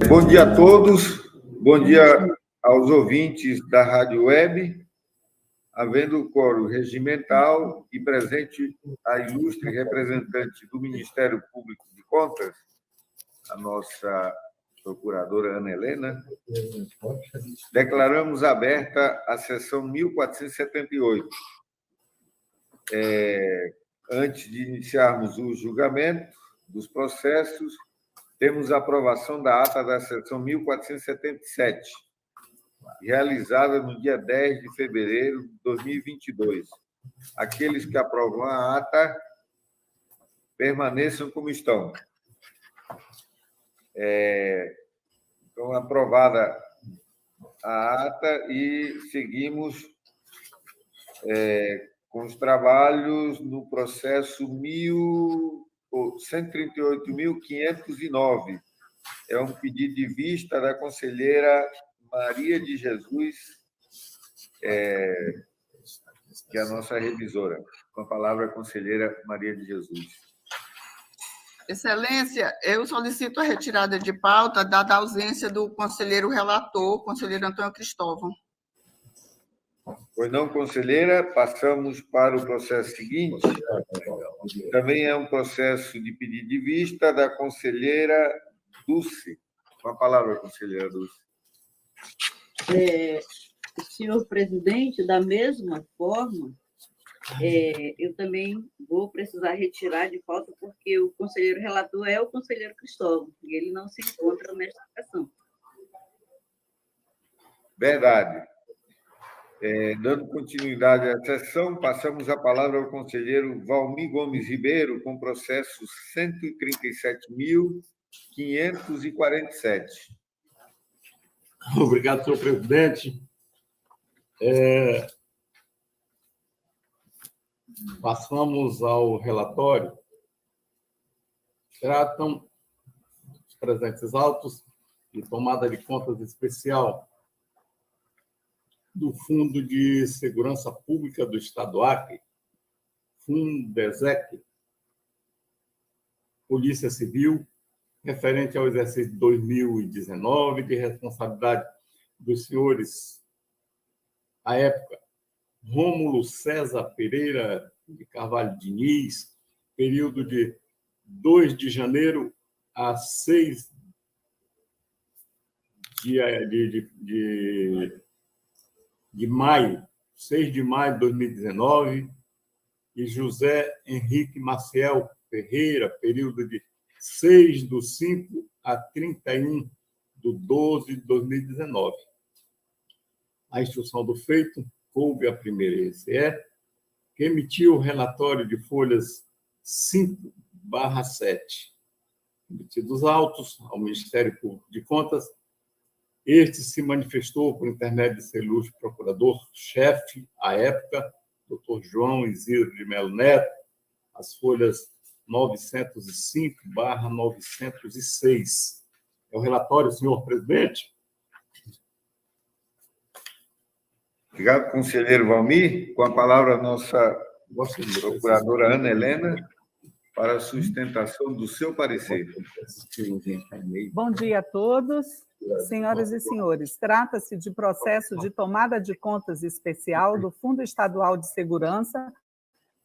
Bom dia a todos, bom dia aos ouvintes da Rádio Web, havendo quórum regimental e presente a ilustre representante do Ministério Público de Contas, a nossa procuradora Ana Helena, declaramos aberta a sessão 1478. Antes de iniciarmos o julgamento dos processos, temos a aprovação da ata da sessão 1477, realizada no dia 10 de fevereiro de 2022. Aqueles que aprovam a ata, permaneçam como estão. Então, aprovada a ata e seguimos com os trabalhos no processo 138.509. É um pedido de vista da conselheira Maria de Jesus, que é a nossa revisora. Com a palavra, a conselheira Maria de Jesus. Excelência, eu solicito a retirada de pauta, dada a ausência do conselheiro relator, conselheiro Antônio Cristóvão. Pois não, conselheira, passamos para o processo seguinte. Também é um processo de pedido de vista da conselheira Dulce. Com a palavra, conselheira Dulce. Senhor presidente, da mesma forma, eu também vou precisar retirar de pauta, porque o conselheiro relator é o conselheiro Cristóvão, e ele não se encontra nesta sessão. Verdade. Dando continuidade à sessão, passamos a palavra ao conselheiro Valmir Gomes Ribeiro, com processo 137.547. Obrigado, senhor presidente. Passamos ao relatório. Tratam os presentes autos de tomada de contas especial do Fundo de Segurança Pública do Estado do Acre, Fundesec, Polícia Civil, referente ao exercício de 2019, de responsabilidade dos senhores, à época, Rômulo César Pereira de Carvalho Diniz, período de 2 de janeiro a 6 de maio, 6 de maio de 2019, e José Henrique Maciel Ferreira, período de 6/5 a 31/12 de 2019. A instrução do feito coube à primeira ECE, que emitiu o relatório de folhas 5/7. Emitidos autos ao Ministério Público de Contas, este se manifestou por intermédio de seu ilustre procurador-chefe, à época, Dr. João Isidro de Melo Neto, as folhas 905/906. É o relatório, senhor presidente. Obrigado, conselheiro Valmir. Com a palavra, a nossa procuradora Ana Helena, para a sustentação do seu parecer. Bom dia a todos. Senhoras e senhores, trata-se de processo de tomada de contas especial do Fundo Estadual de Segurança,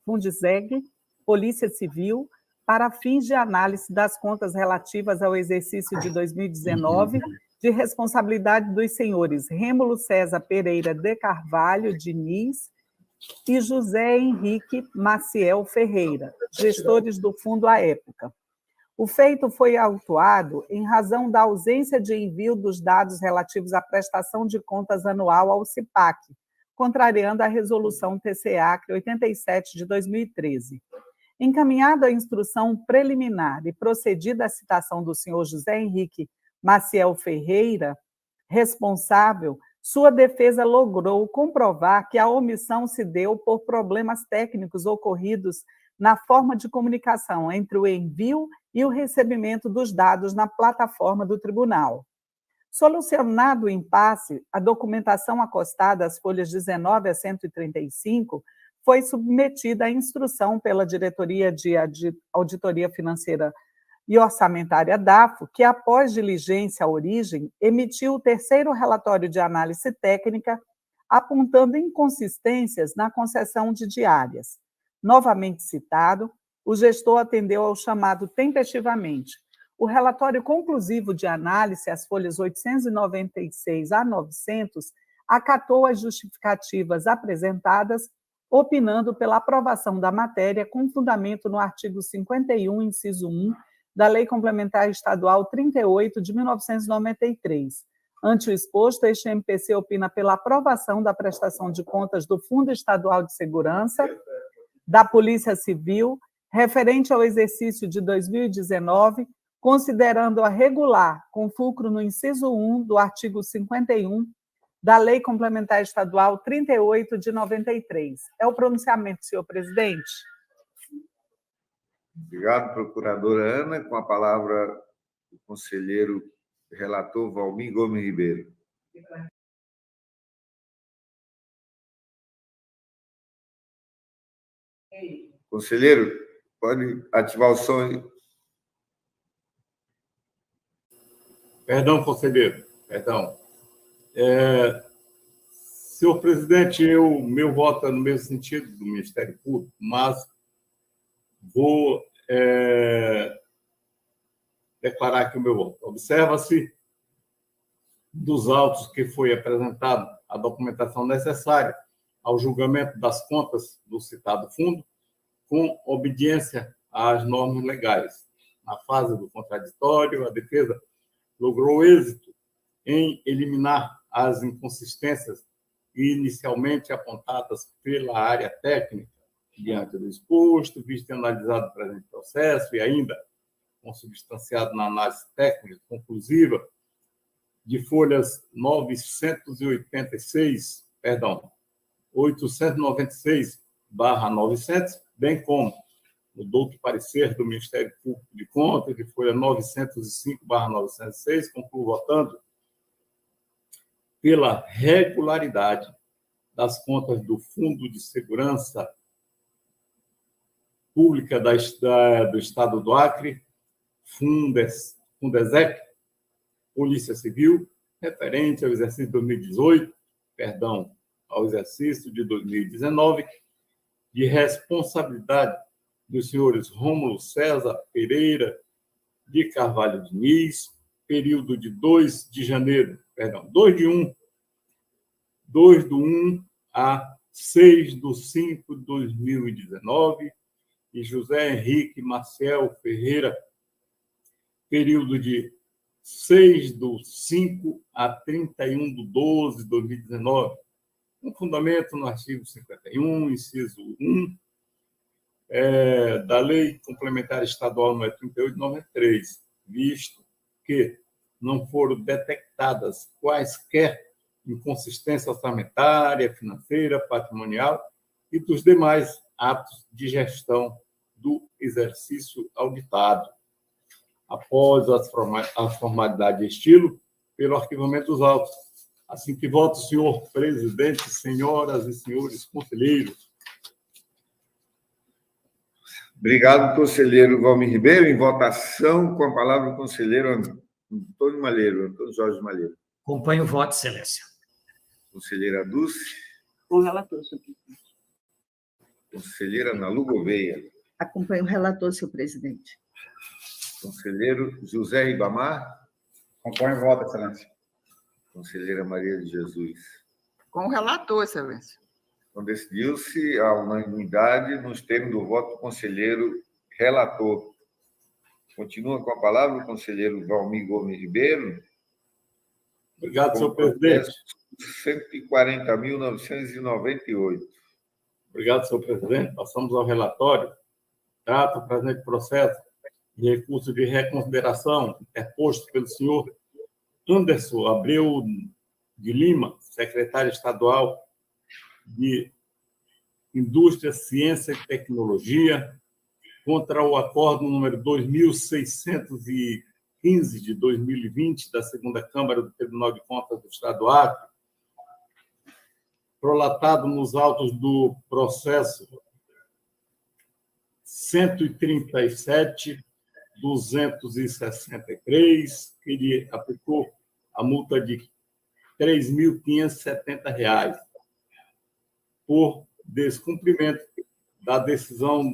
Fundeseg, Polícia Civil, para fins de análise das contas relativas ao exercício de 2019, de responsabilidade dos senhores Rômulo César Pereira de Carvalho Diniz e José Henrique Maciel Ferreira, gestores do fundo à época. O feito foi autuado em razão da ausência de envio dos dados relativos à prestação de contas anual ao CIPAC, contrariando a resolução TC-Acre 87 de 2013. Encaminhada a instrução preliminar e procedida a citação do senhor José Henrique Maciel Ferreira, responsável, sua defesa logrou comprovar que a omissão se deu por problemas técnicos ocorridos na forma de comunicação entre o envio e o recebimento dos dados na plataforma do tribunal. Solucionado o impasse, a documentação acostada às folhas 19 a 135 foi submetida à instrução pela Diretoria de Auditoria Financeira e Orçamentária DAFO, que, após diligência à origem, emitiu o terceiro relatório de análise técnica, apontando inconsistências na concessão de diárias. Novamente citado, o gestor atendeu ao chamado tempestivamente. O relatório conclusivo de análise, as folhas 896 a 900, acatou as justificativas apresentadas, opinando pela aprovação da matéria com fundamento no artigo 51, inciso 1, da Lei Complementar Estadual 38 de 1993. Ante o exposto, este MPC opina pela aprovação da prestação de contas do Fundo Estadual de Segurança, da Polícia Civil, referente ao exercício de 2019, considerando-a regular, com fulcro no inciso 1 do artigo 51 da Lei Complementar Estadual 38 de 93. É o pronunciamento, senhor presidente. Obrigado, procuradora Ana. Com a palavra, o conselheiro relator Valmir Gomes Ribeiro. Conselheiro, pode ativar o som. Perdão, conselheiro, perdão. Senhor presidente, meu voto é no mesmo sentido do Ministério Público, mas vou declarar aqui o meu voto. Observa-se dos autos que foi apresentado a documentação necessária ao julgamento das contas do citado fundo, com obediência às normas legais. Na fase do contraditório, a defesa logrou êxito em eliminar as inconsistências inicialmente apontadas pela área técnica, diante do exposto, visto e analisado o presente processo e ainda consubstanciado na análise técnica conclusiva de folhas 896/900, bem como no douto parecer do Ministério Público de Contas, de folha 905/906, concluo votando pela regularidade das contas do Fundo de Segurança Pública do Estado do Acre, Fundesec, Polícia Civil, referente ao exercício de 2018, ao exercício de 2019, de responsabilidade dos senhores Rômulo César Pereira de Carvalho Diniz, período de 2 de 1 a 6 de 5 de 2019, e José Henrique Maciel Ferreira, período de 6 de 5 a 31 de 12 de 2019, com fundamento no artigo 51, inciso 1, da Lei Complementar Estadual nº 38 de 93, visto que não foram detectadas quaisquer inconsistência orçamentária, financeira, patrimonial e dos demais atos de gestão do exercício auditado. Após as formalidades de estilo, pelo arquivamento dos autos. Assim que voto, senhor presidente, senhoras e senhores conselheiros. Obrigado, conselheiro Valmir Ribeiro. Em votação, com a palavra o conselheiro Antônio Jorge Malheiro. Acompanho o voto, excelência. Conselheira Dulce. Com o relator, senhor presidente. Conselheira Nalu Gouveia. Acompanho o relator, senhor presidente. Conselheiro José Ribamar. Acompanho o voto, excelência. Conselheira Maria de Jesus. Com o relator, excelência. Então, decidiu-se a unanimidade nos termos do voto do conselheiro relator. Continua com a palavra o conselheiro Valmir Gomes Ribeiro. Obrigado, senhor presidente. 140.998. Obrigado, senhor presidente. Passamos ao relatório. Trata o presente processo de recurso de reconsideração interposto pelo senhor Anderson Abreu de Lima, secretário estadual de Indústria, Ciência e Tecnologia, contra o acordo número 2615 de 2020 da Segunda Câmara do Tribunal de Contas do Estado do Acre, prolatado nos autos do processo 137 263, que ele aplicou a multa de R$ 3.570 por descumprimento da decisão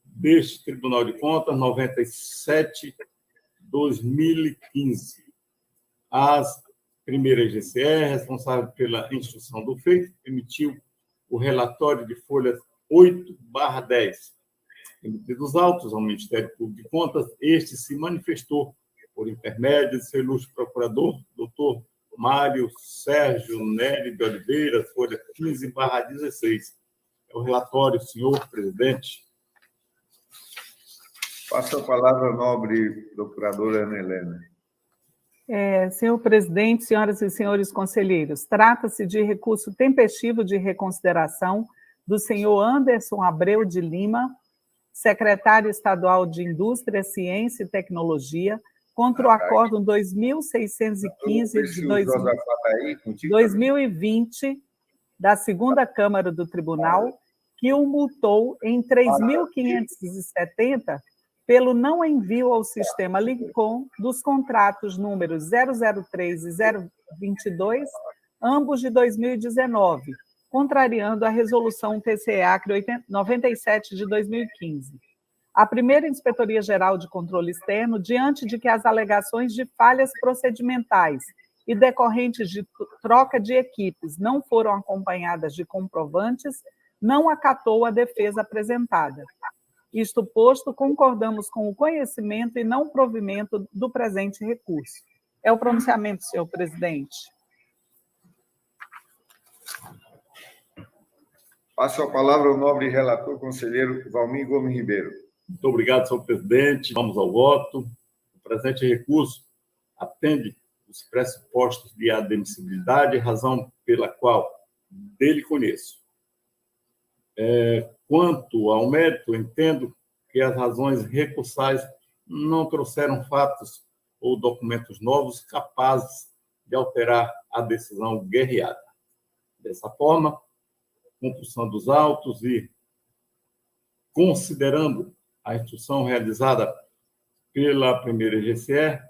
deste Tribunal de Contas 97/2015. As primeira GCE, responsável pela instrução do feito, emitiu o relatório de folha 8/10. Emitidos autos ao Ministério Público de Contas, este se manifestou por intermédio de seu ilustre procurador, doutor Mário Sérgio Nery de Oliveira, folha 15/16. É o relatório, senhor presidente. Passo a palavra à nobre procuradora Ana Helena. Senhor presidente, senhoras e senhores conselheiros, trata-se de recurso tempestivo de reconsideração do senhor Anderson Abreu de Lima, secretário estadual de Indústria, Ciência e Tecnologia, contra o Acórdão 2615 de 2020 da segunda Câmara do Tribunal, que o multou em R$ 3.570 pelo não envio ao sistema Lincom dos contratos números 003 e 022, ambos de 2019, contrariando a resolução TCE-Acre 97 de 2015. A primeira Inspetoria-Geral de Controle Externo, diante de que as alegações de falhas procedimentais e decorrentes de troca de equipes não foram acompanhadas de comprovantes, não acatou a defesa apresentada. Isto posto, concordamos com o conhecimento e não provimento do presente recurso. É o pronunciamento, senhor presidente. Passo a palavra ao nobre relator, conselheiro Valmir Gomes Ribeiro. Muito obrigado, senhor presidente. Vamos ao voto. O presente recurso atende os pressupostos de admissibilidade, razão pela qual dele conheço. Quanto ao mérito, entendo que as razões recursais não trouxeram fatos ou documentos novos capazes de alterar a decisão guerreada. Dessa forma, compulsão dos autos e considerando a instrução realizada pela primeira GCE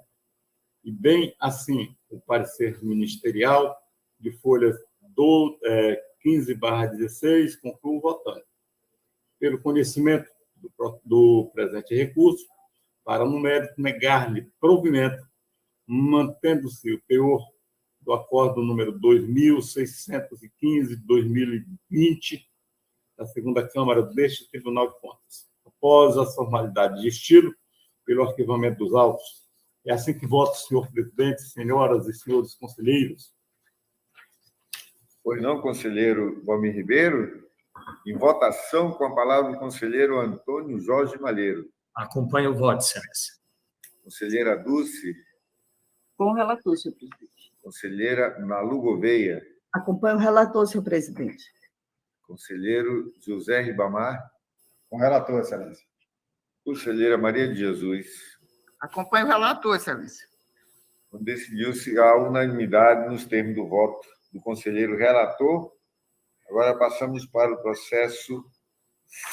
e bem assim o parecer ministerial de folhas 15/16, concluo votando. Pelo conhecimento do presente recurso, para no mérito negar-lhe provimento, mantendo-se o teor do acordo número 2615 de 2020 da segunda Câmara deste Tribunal de Contas. Após as formalidades de estilo, pelo arquivamento dos autos. É assim que voto, senhor presidente, senhoras e senhores conselheiros. Pois não, conselheiro Valmir Ribeiro? Em votação, com a palavra o conselheiro Antônio Jorge Malheiro. Acompanho o voto, excelência. Conselheira Dulce. Com o relator, senhor presidente. Conselheira Nalu Gouveia. Acompanho o relator, senhor presidente. Conselheiro José Ribamar. Com o relator, excelência. Conselheira Maria de Jesus. Acompanho o relator, excelência. Decidiu-se a unanimidade nos termos do voto do conselheiro relator. Agora passamos para o processo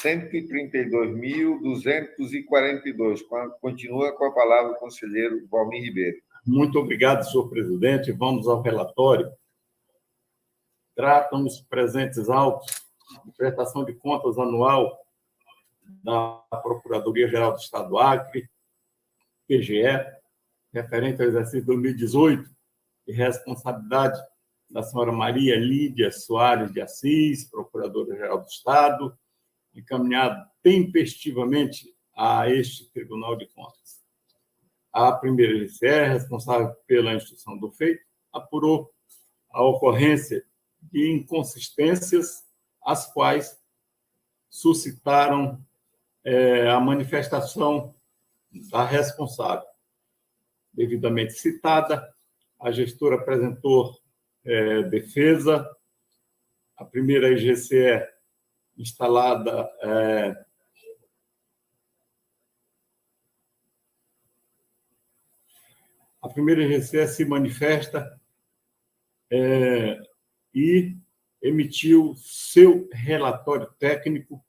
132.242. Continua com a palavra o conselheiro Valmir Ribeiro. Muito obrigado, senhor presidente. Vamos ao relatório. Tratam os presentes autos de prestação de contas anual da Procuradoria-Geral do Estado do Acre, PGE, referente ao exercício 2018, de responsabilidade da senhora Maria Lídia Soares de Assis, Procuradora-Geral do Estado, encaminhado tempestivamente a este Tribunal de Contas. A primeira GCE, responsável pela instrução do feito, apurou a ocorrência de inconsistências, as quais suscitaram a manifestação da responsável. Devidamente citada, a gestora apresentou defesa, a primeira IGCE instalada a primeira IGCE se manifesta e emitiu seu relatório técnico,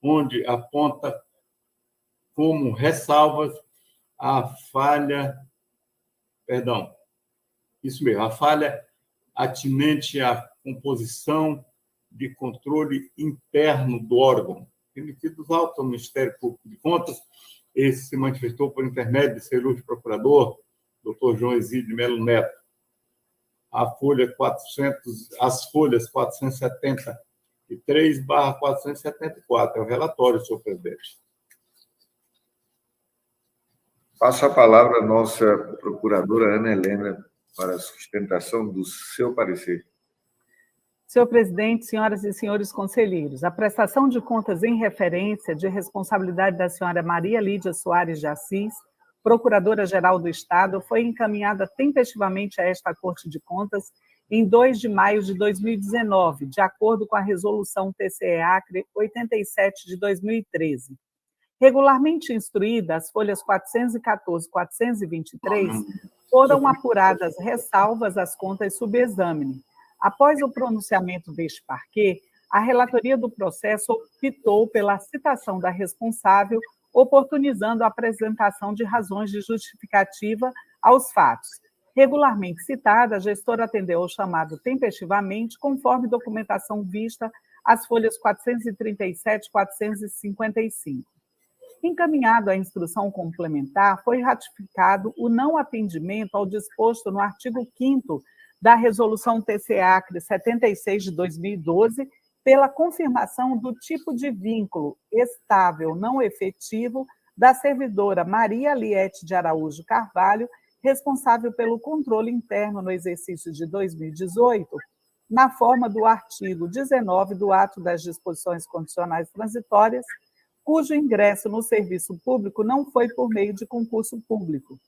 onde aponta como ressalvas a falha atinente à composição de controle interno do órgão, emitidos autos ao Ministério Público de Contas. Esse se manifestou por intermédio de seu ilustre procurador, Dr. João Exídio Melo Neto. As folhas 473/474, é o relatório, senhor presidente. Passo a palavra à nossa procuradora Ana Helena para a sustentação do seu parecer. Senhor presidente, senhoras e senhores conselheiros, a prestação de contas em referência de responsabilidade da senhora Maria Lídia Soares de Assis, Procuradora-Geral do Estado, foi encaminhada tempestivamente a esta Corte de Contas em 2 de maio de 2019, de acordo com a Resolução TCE-Acre 87 de 2013. Regularmente instruída, as folhas 414 e 423 foram apuradas ressalvas às contas subexame. Após o pronunciamento deste parquê, a relatoria do processo optou pela citação da responsável, oportunizando a apresentação de razões de justificativa aos fatos. Regularmente citada, a gestora atendeu ao chamado tempestivamente, conforme documentação vista às folhas 437 e 455. Encaminhado à instrução complementar, foi ratificado o não atendimento ao disposto no artigo 5º da Resolução TCE-Acre 76 de 2012, pela confirmação do tipo de vínculo estável não efetivo da servidora Maria Liete de Araújo Carvalho, responsável pelo controle interno no exercício de 2018, na forma do artigo 19 do Ato das Disposições Condicionais Transitórias, cujo ingresso no serviço público não foi por meio de concurso público.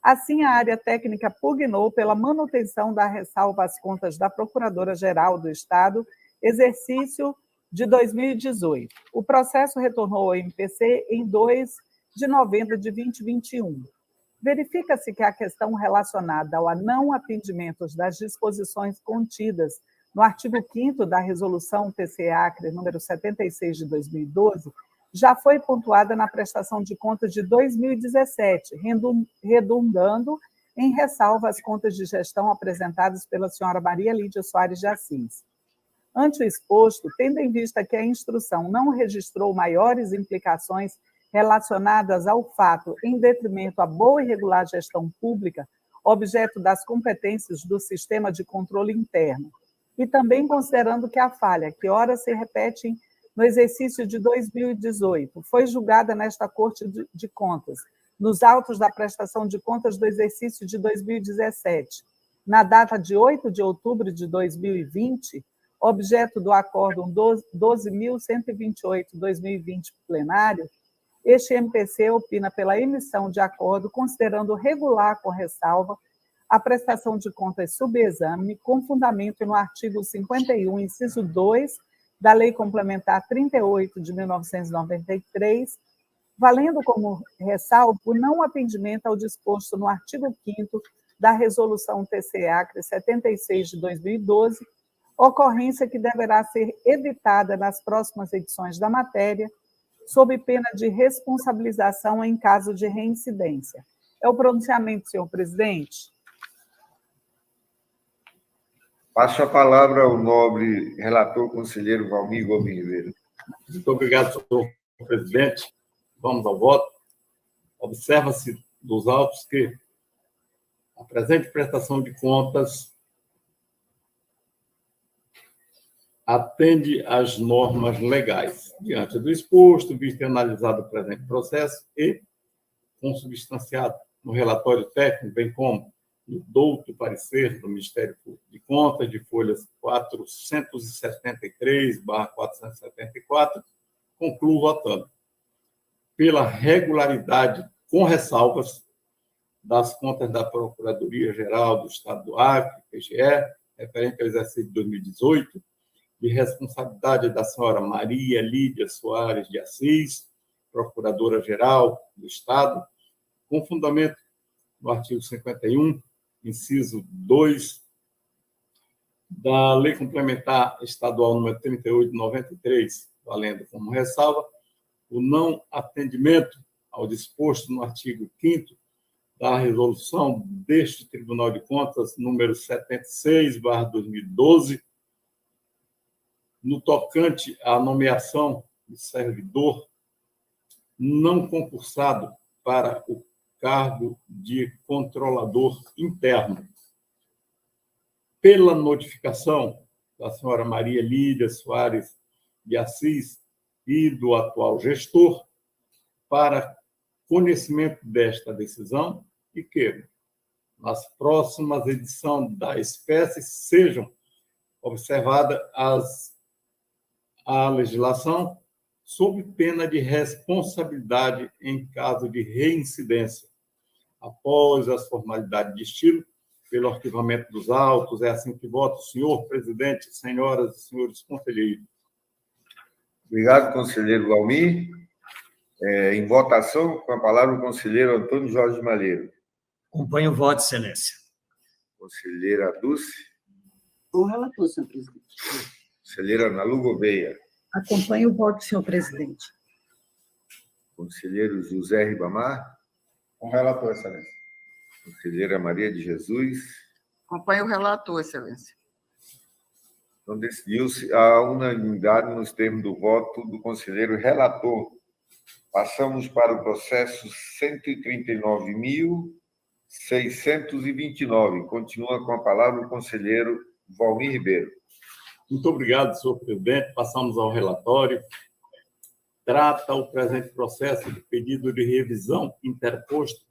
Assim, a área técnica pugnou pela manutenção da ressalva às contas da Procuradora-Geral do Estado, exercício de 2018. O processo retornou ao MPC em 2 de novembro de 2021. Verifica-se que a questão relacionada ao não atendimento das disposições contidas no artigo 5º da Resolução TCE-Acre número 76 de 2012 já foi pontuada na prestação de contas de 2017, redundando em ressalva às contas de gestão apresentadas pela senhora Maria Lídia Soares de Assis. Ante o exposto, tendo em vista que a instrução não registrou maiores implicações relacionadas ao fato em detrimento à boa e regular gestão pública, objeto das competências do sistema de controle interno, e também considerando que a falha, que ora se repete no exercício de 2018, foi julgada nesta Corte de Contas, nos autos da prestação de contas do exercício de 2017, na data de 8 de outubro de 2020, objeto do Acórdão 12.128/2020 plenário, este MPC opina pela emissão de acordo considerando regular com ressalva a prestação de contas subexame com fundamento no artigo 51, inciso 2, da Lei Complementar 38 de 1993, valendo como ressalva o não atendimento ao disposto no artigo 5º da Resolução TCE-Acre 76 de 2012, ocorrência que deverá ser evitada nas próximas edições da matéria, sob pena de responsabilização em caso de reincidência. É o pronunciamento, senhor presidente. Passo a palavra ao nobre relator conselheiro Valmir Gomes Ribeiro. Muito obrigado, senhor presidente. Vamos ao voto. Observa-se dos autos que a presente prestação de contas atende às normas legais. Diante do exposto, visto e analisado o presente processo e consubstanciado no relatório técnico, bem como no douto parecer do Ministério Público de Contas, de folhas 473/474, concluo votando pela regularidade, com ressalvas, das contas da Procuradoria-Geral do Estado do Acre, PGE, referente ao exercício de 2018, de responsabilidade da senhora Maria Lídia Soares de Assis, Procuradora-Geral do Estado, com fundamento no artigo 51, inciso 2, da Lei Complementar Estadual número 38 de 93, valendo como ressalva o não atendimento ao disposto no artigo 5º da resolução deste Tribunal de Contas, número 76/2012, no tocante à nomeação de servidor não concursado para o cargo de controlador interno. Pela notificação da senhora Maria Lídia Soares de Assis e do atual gestor, para conhecimento desta decisão e que, nas próximas edições da espécie, sejam observadas a legislação sob pena de responsabilidade em caso de reincidência. Após as formalidades de estilo, pelo arquivamento dos autos, é assim que voto, senhor presidente, senhoras e senhores conselheiros. Obrigado, conselheiro Valmir. Em votação, com a palavra o conselheiro Antônio Jorge Malheiro. Acompanho o voto, excelência. Conselheira Dulce. Com o relator, senhor presidente. Conselheira Nalu Gouveia. Acompanho o voto, senhor presidente. Conselheiro José Ribamar. Com o relator, excelência. Conselheira Maria de Jesus. Acompanho o relator, excelência. Então, decidiu-se a unanimidade nos termos do voto do conselheiro relator. Passamos para o processo 139.629. Continua com a palavra o conselheiro Valmir Ribeiro. Muito obrigado, senhor presidente. Passamos ao relatório. Trata o presente processo de pedido de revisão interposto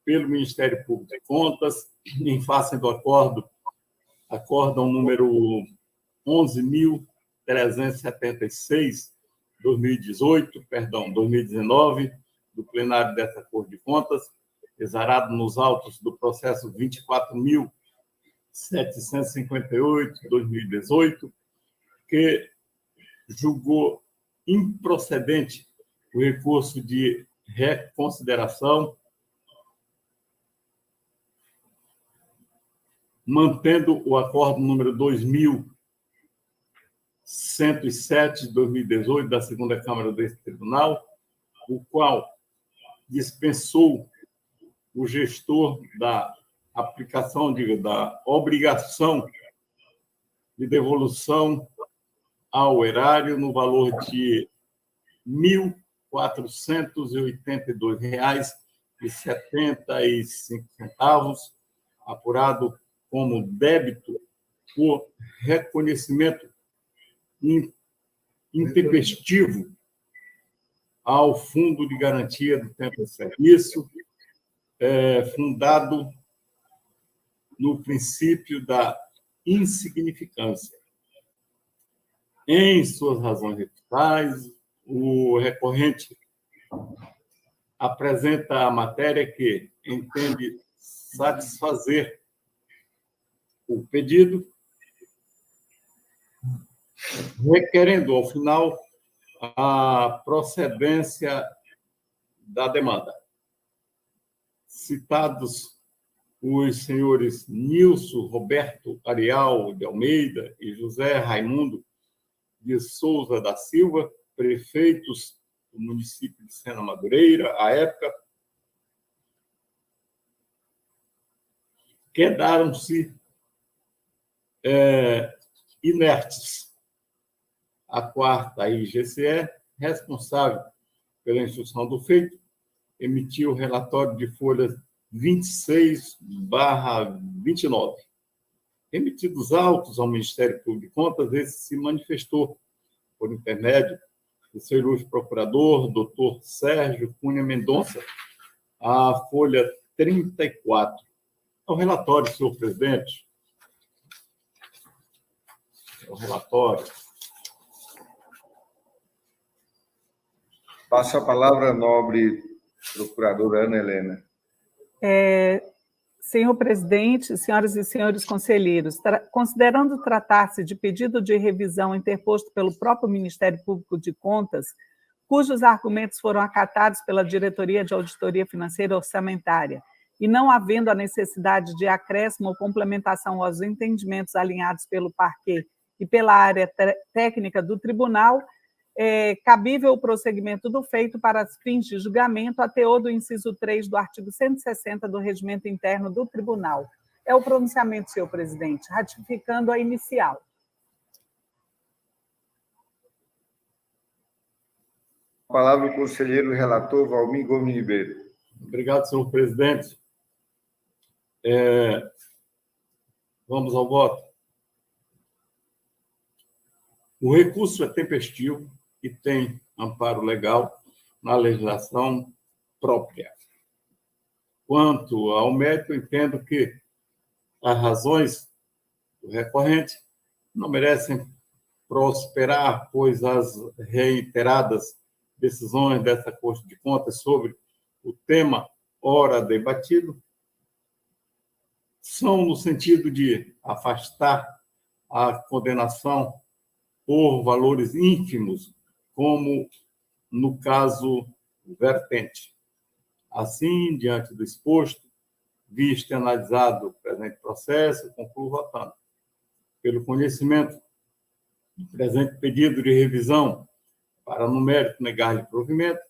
pelo Ministério Público de Contas, em face do acórdão número 11.376, 2019, do plenário dessa Corte de Contas, exarado nos autos do processo 24.758, 2018, que julgou improcedente o recurso de reconsideração, mantendo o acordo número 2.107 de 2018 da segunda Câmara desse Tribunal, o qual dispensou o gestor da aplicação, da obrigação de devolução ao erário no valor de R$ 1.482,75, apurado como débito por reconhecimento intempestivo ao Fundo de Garantia do Tempo de Serviço, fundado no princípio da insignificância. Em suas razões recursais, o recorrente apresenta a matéria que entende satisfazer o pedido, requerendo, ao final, a procedência da demanda. Citados os senhores Nilson Roberto Arial de Almeida e José Raimundo de Souza da Silva, prefeitos do município de Sena Madureira, à época, quedaram-se inertes. A quarta, a IGCE, responsável pela instrução do feito, emitiu o relatório de folhas 26/29. Emitidos autos ao Ministério Público de Contas, esse se manifestou, por intermédio do seu ilustre procurador, doutor Sérgio Cunha Mendonça, a folha 34. É o relatório, senhor presidente. É o relatório. Passo a palavra à nobre procuradora Ana Helena. Senhor presidente, senhoras e senhores conselheiros, considerando tratar-se de pedido de revisão interposto pelo próprio Ministério Público de Contas, cujos argumentos foram acatados pela Diretoria de Auditoria Financeira Orçamentária, e não havendo a necessidade de acréscimo ou complementação aos entendimentos alinhados pelo parquê e pela área técnica do tribunal, cabível o prosseguimento do feito para fins de julgamento a teor do inciso 3 do artigo 160 do Regimento Interno do Tribunal. É o pronunciamento, senhor presidente, ratificando a inicial. A palavra o conselheiro relator Valmir Gomes Ribeiro. Obrigado, senhor presidente. Vamos ao voto. O recurso é tempestivo e tem amparo legal na legislação própria. Quanto ao mérito, entendo que as razões do recorrente não merecem prosperar, pois as reiteradas decisões dessa Corte de Contas sobre o tema ora debatido são no sentido de afastar a condenação por valores ínfimos, como no caso vertente. Assim, diante do exposto, visto e analisado o presente processo, concluo votando. Pelo conhecimento do presente pedido de revisão para, no mérito, negar-lhe provimento,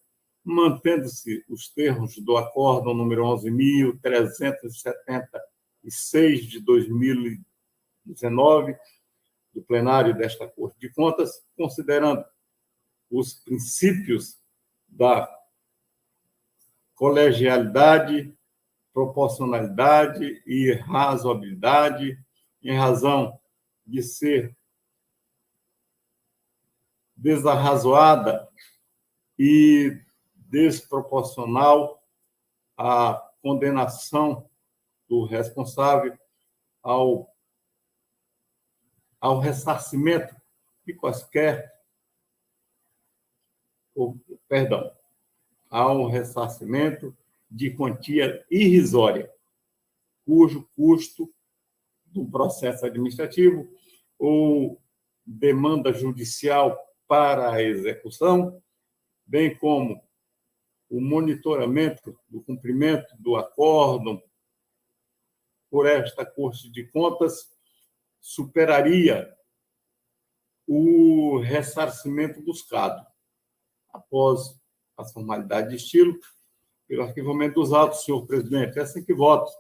mantendo-se os termos do acórdão número 11.376 de 2019, do plenário desta Corte de Contas, considerando os princípios da colegialidade, proporcionalidade e razoabilidade, em razão de ser desarrazoada e desproporcional a condenação do responsável ao ressarcimento de ao ressarcimento de quantia irrisória, cujo custo do processo administrativo ou demanda judicial para a execução, bem como o monitoramento do cumprimento do acórdão por esta Corte de Contas superaria o ressarcimento buscado. Após a formalidade de estilo, pelo arquivamento dos autos, senhor presidente. É assim que voto.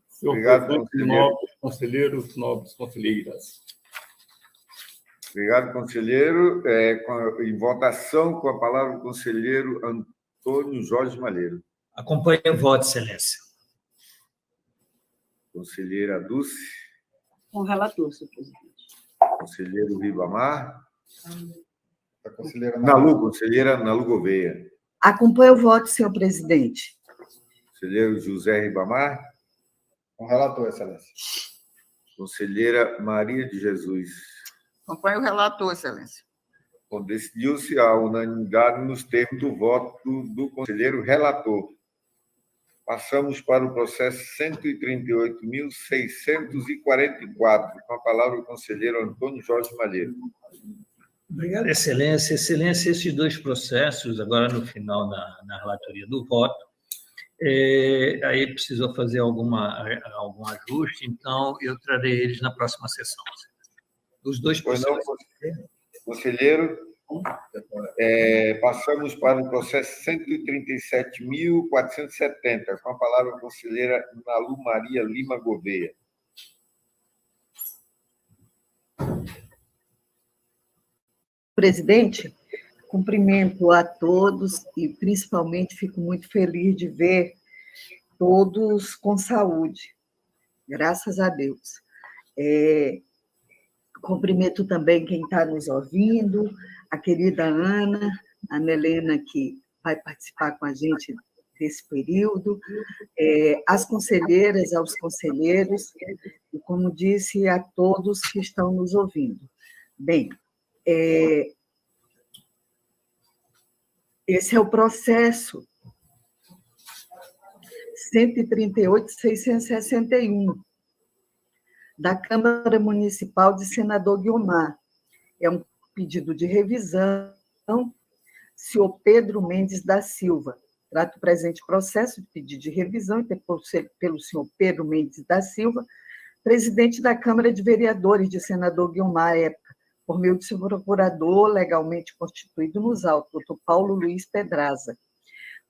Senhor Obrigado, presidente, nobres conselheiros, nobres conselheiras. Obrigado, conselheiro. Em votação, com a palavra o conselheiro Antônio Jorge Malheiro. Acompanhe o voto, excelência. Conselheira Dulce. Com o relator, senhor presidente. Conselheiro Ribamar. A conselheira Conselheira Nalu Gouveia. Acompanho o voto, senhor presidente. Conselheiro José Ribamar. Com o relator, excelência. Conselheira Maria de Jesus. Acompanho o relator, excelência. Bom, decidiu-se a unanimidade nos termos do voto do conselheiro relator. Passamos para o processo 138.644. Com a palavra o conselheiro Antônio Jorge Malheiro. Obrigado, excelência. Excelência, esses dois processos, agora no final na relatoria do voto, aí precisou fazer algum ajuste, então eu trarei eles na próxima sessão. Os dois processos. Conselheiro, passamos para o processo 137.470. Com a palavra a conselheira Nalu Maria Lima Gouveia. Presidente, cumprimento a todos e, principalmente, fico muito feliz de ver todos com saúde, graças a Deus. Cumprimento também quem está nos ouvindo, a querida Ana Helena, que vai participar com a gente desse período, as conselheiras, aos conselheiros, e, como disse, a todos que estão nos ouvindo. Bem, esse é o processo 138.661 da Câmara Municipal de Senador Guiomar. É um pedido de revisão, senhor Pedro Mendes da Silva. Trato o presente processo de pedido de revisão pelo senhor Pedro Mendes da Silva, presidente da Câmara de Vereadores de Senador Guiomar, à época, por meio de seu procurador legalmente constituído nos autos, doutor Paulo Luiz Pedraza,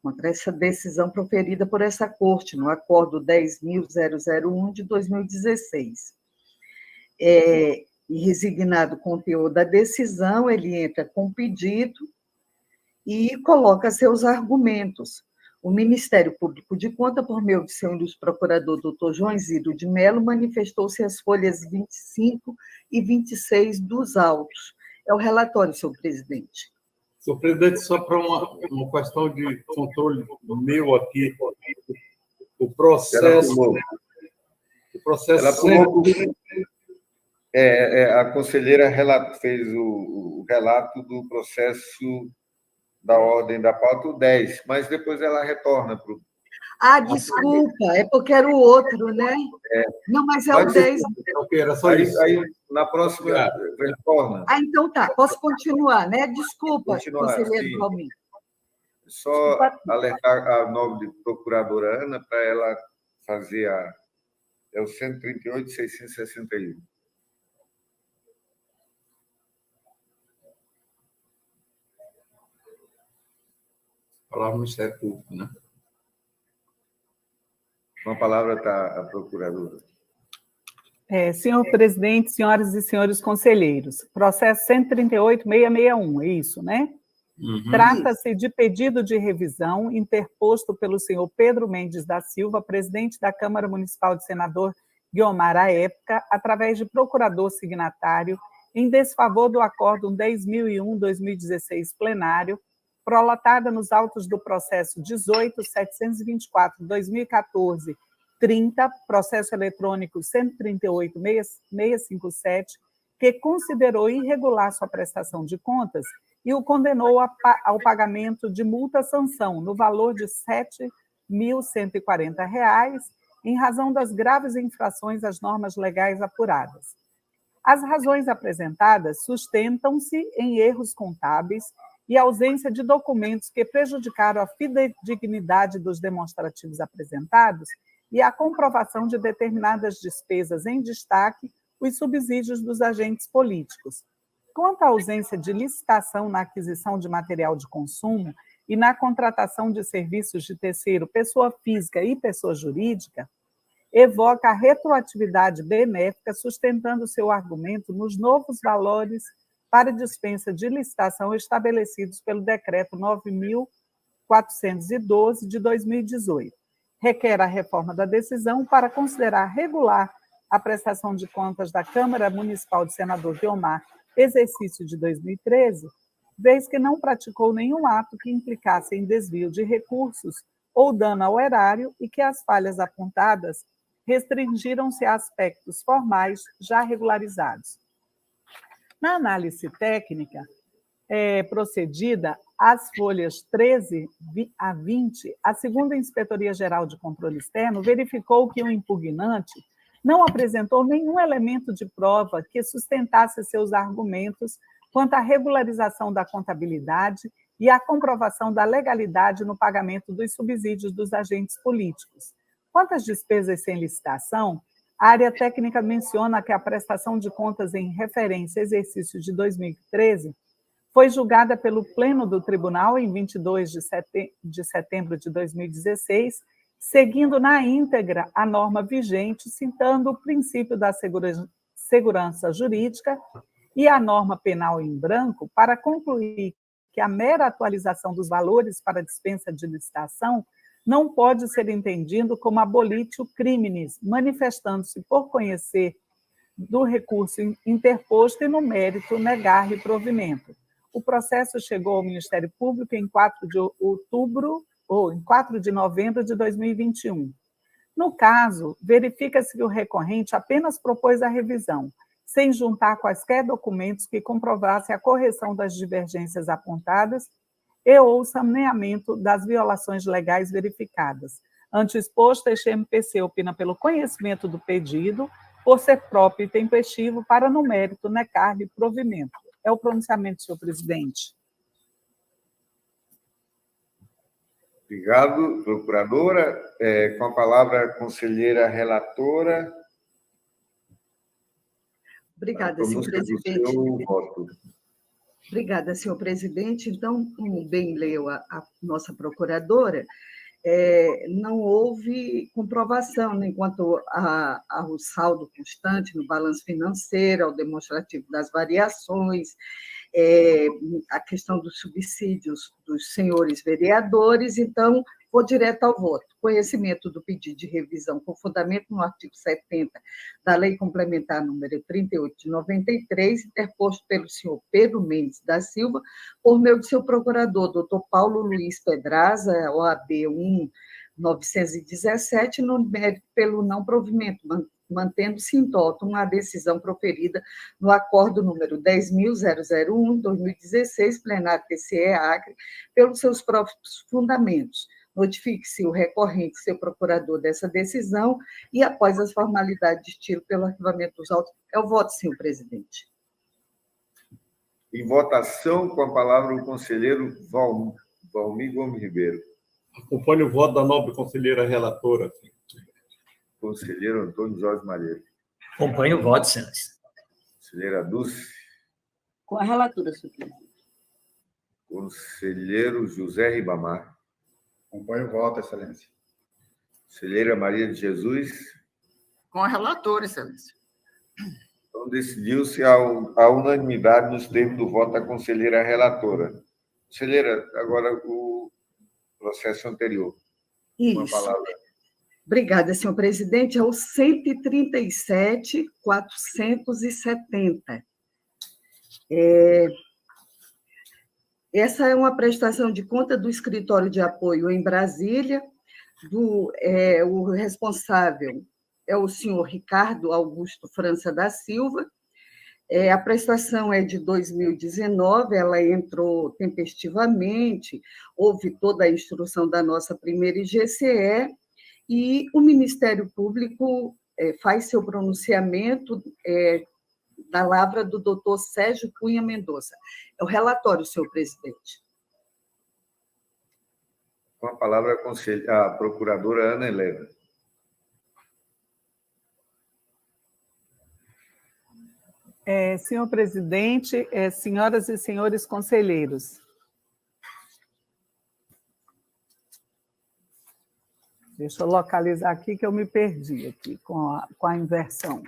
contra essa decisão proferida por essa Corte, no Acordo 10.001 de 2016. E resignado com o teor da decisão, ele entra com pedido e coloca seus argumentos. O Ministério Público de Contas, por meio de seu ilustre procurador, doutor João Isidro de Mello, manifestou-se as folhas 25 e 26 dos autos. É o relatório, senhor presidente. Senhor presidente, só para uma questão de controle meu aqui, o processo... Ela pulou. A conselheira fez o relato do processo da ordem da pauta 10, mas depois ela retorna para o... Desculpa, é porque era o outro, né? Não, mas é o 10. Era só isso. Aí, na próxima, retorna. Então tá, posso continuar, né? Desculpa, conselheiro Valmir. Só alertar a nobre procuradora Ana para ela fazer o 138.661. Palavra do Ministério Público, né? Com a palavra está a procuradora. Senhor presidente, senhoras e senhores conselheiros, processo 138.661, é isso, né? Uhum. Trata-se de pedido de revisão interposto pelo senhor Pedro Mendes da Silva, presidente da Câmara Municipal de Senador Guiomar, à época, através de procurador signatário, em desfavor do Acórdão 10.001/2016 plenário, prolatada nos autos do processo 18.724/2014, 30, processo eletrônico 138.657, que considerou irregular sua prestação de contas e o condenou ao pagamento de multa-sanção no valor de R$ 7.140, em razão das graves infrações às normas legais apuradas. As razões apresentadas sustentam-se em erros contábeis e ausência de documentos que prejudicaram a fidedignidade dos demonstrativos apresentados e a comprovação de determinadas despesas, em destaque os subsídios dos agentes políticos. Quanto à ausência de licitação na aquisição de material de consumo e na contratação de serviços de terceiro, pessoa física e pessoa jurídica, evoca a retroatividade benéfica, sustentando seu argumento nos novos valores para dispensa de licitação estabelecidos pelo Decreto 9.412 de 2018. Requer a reforma da decisão para considerar regular a prestação de contas da Câmara Municipal de Senador Guiomar, exercício de 2013, vez que não praticou nenhum ato que implicasse em desvio de recursos ou dano ao erário e que as falhas apontadas restringiram-se a aspectos formais já regularizados. Na análise técnica procedida, as folhas 13 a 20, a segunda Inspetoria-Geral de Controle Externo verificou que o impugnante não apresentou nenhum elemento de prova que sustentasse seus argumentos quanto à regularização da contabilidade e à comprovação da legalidade no pagamento dos subsídios dos agentes políticos. Quanto às despesas sem licitação, a área técnica menciona que a prestação de contas em referência ao exercício de 2013 foi julgada pelo Pleno do Tribunal em 22 de setembro de 2016, seguindo na íntegra a norma vigente, citando o princípio da segurança jurídica e a norma penal em branco, para concluir que a mera atualização dos valores para dispensa de licitação não pode ser entendido como abolitio criminis, manifestando-se por conhecer do recurso interposto e, no mérito, negar-lhe provimento. O processo chegou ao Ministério Público em 4 de novembro de 2021. No caso, verifica-se que o recorrente apenas propôs a revisão, sem juntar quaisquer documentos que comprovassem a correção das divergências apontadas e ou saneamento das violações legais verificadas. Ante o exposto, este MPC opina pelo conhecimento do pedido, por ser próprio e tempestivo, para, no mérito, negar-lhe provimento. É o pronunciamento, senhor presidente. Obrigado, procuradora. Com a palavra, a conselheira relatora, Obrigada, senhor presidente. Obrigada, senhor presidente. Então, como bem leu a nossa procuradora, não houve comprovação, né, quanto ao saldo constante no balanço financeiro, ao demonstrativo das variações, a questão dos subsídios dos senhores vereadores. Então, vou direto ao voto. Conhecimento do pedido de revisão com fundamento no artigo 70 da Lei Complementar número 38 de 93, interposto pelo senhor Pedro Mendes da Silva, por meio do seu procurador, doutor Paulo Luiz Pedraza, OAB 1.917, no mérito pelo não provimento, mantendo-se em totum a decisão proferida no acordo número 10.001, 2016, plenário TCE Acre, pelos seus próprios fundamentos. Notifique-se o recorrente, seu procurador, dessa decisão e, após as formalidades de estilo pelo arquivamento dos autos, é o voto, senhor presidente. Em votação, com a palavra o conselheiro Valmir Gomes Ribeiro. Acompanhe o voto da nobre conselheira relatora. Conselheiro Antônio Jorge Malheiro. Acompanhe o voto, senhores. Conselheira Dulce. Com a relatora, senhor presidente. Conselheiro José Ribamar. Acompanho o voto, excelência. Conselheira Maria de Jesus. Com a relatora, excelência. Então, decidiu-se a unanimidade nos termos do voto da conselheira relatora. Conselheira, agora o processo anterior. Isso. Uma palavra. Obrigada, senhor presidente. É o 137.470. Essa é uma prestação de conta do escritório de apoio em Brasília. O responsável é o senhor Ricardo Augusto França da Silva. A prestação é de 2019, ela entrou tempestivamente, houve toda a instrução da nossa primeira IGCE, e o Ministério Público faz seu pronunciamento da lavra do doutor Sérgio Cunha Mendonça. É o relatório, senhor presidente. Com a palavra a procuradora Ana Helena. Senhor presidente, senhoras e senhores conselheiros, deixa eu localizar aqui que eu me perdi aqui com a inversão.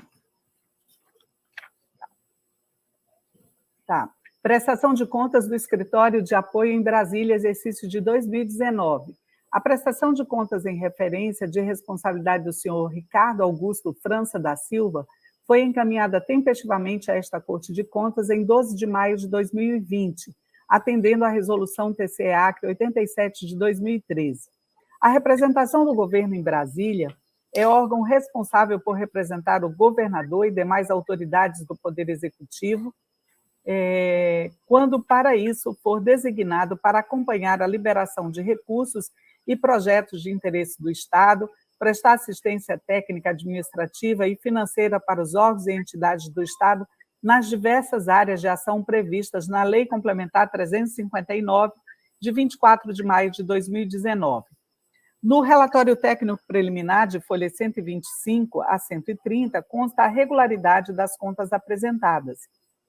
Tá. Prestação de contas do Escritório de Apoio em Brasília, exercício de 2019. A prestação de contas em referência de responsabilidade do senhor Ricardo Augusto França da Silva foi encaminhada tempestivamente a esta Corte de Contas em 12 de maio de 2020, atendendo à Resolução TCE Acre 87 de 2013. A representação do governo em Brasília é órgão responsável por representar o governador e demais autoridades do Poder Executivo, quando para isso for designado para acompanhar a liberação de recursos e projetos de interesse do Estado, prestar assistência técnica, administrativa e financeira para os órgãos e entidades do Estado nas diversas áreas de ação previstas na Lei Complementar 359, de 24 de maio de 2019. No relatório técnico preliminar de folha 125 a 130, consta a regularidade das contas apresentadas.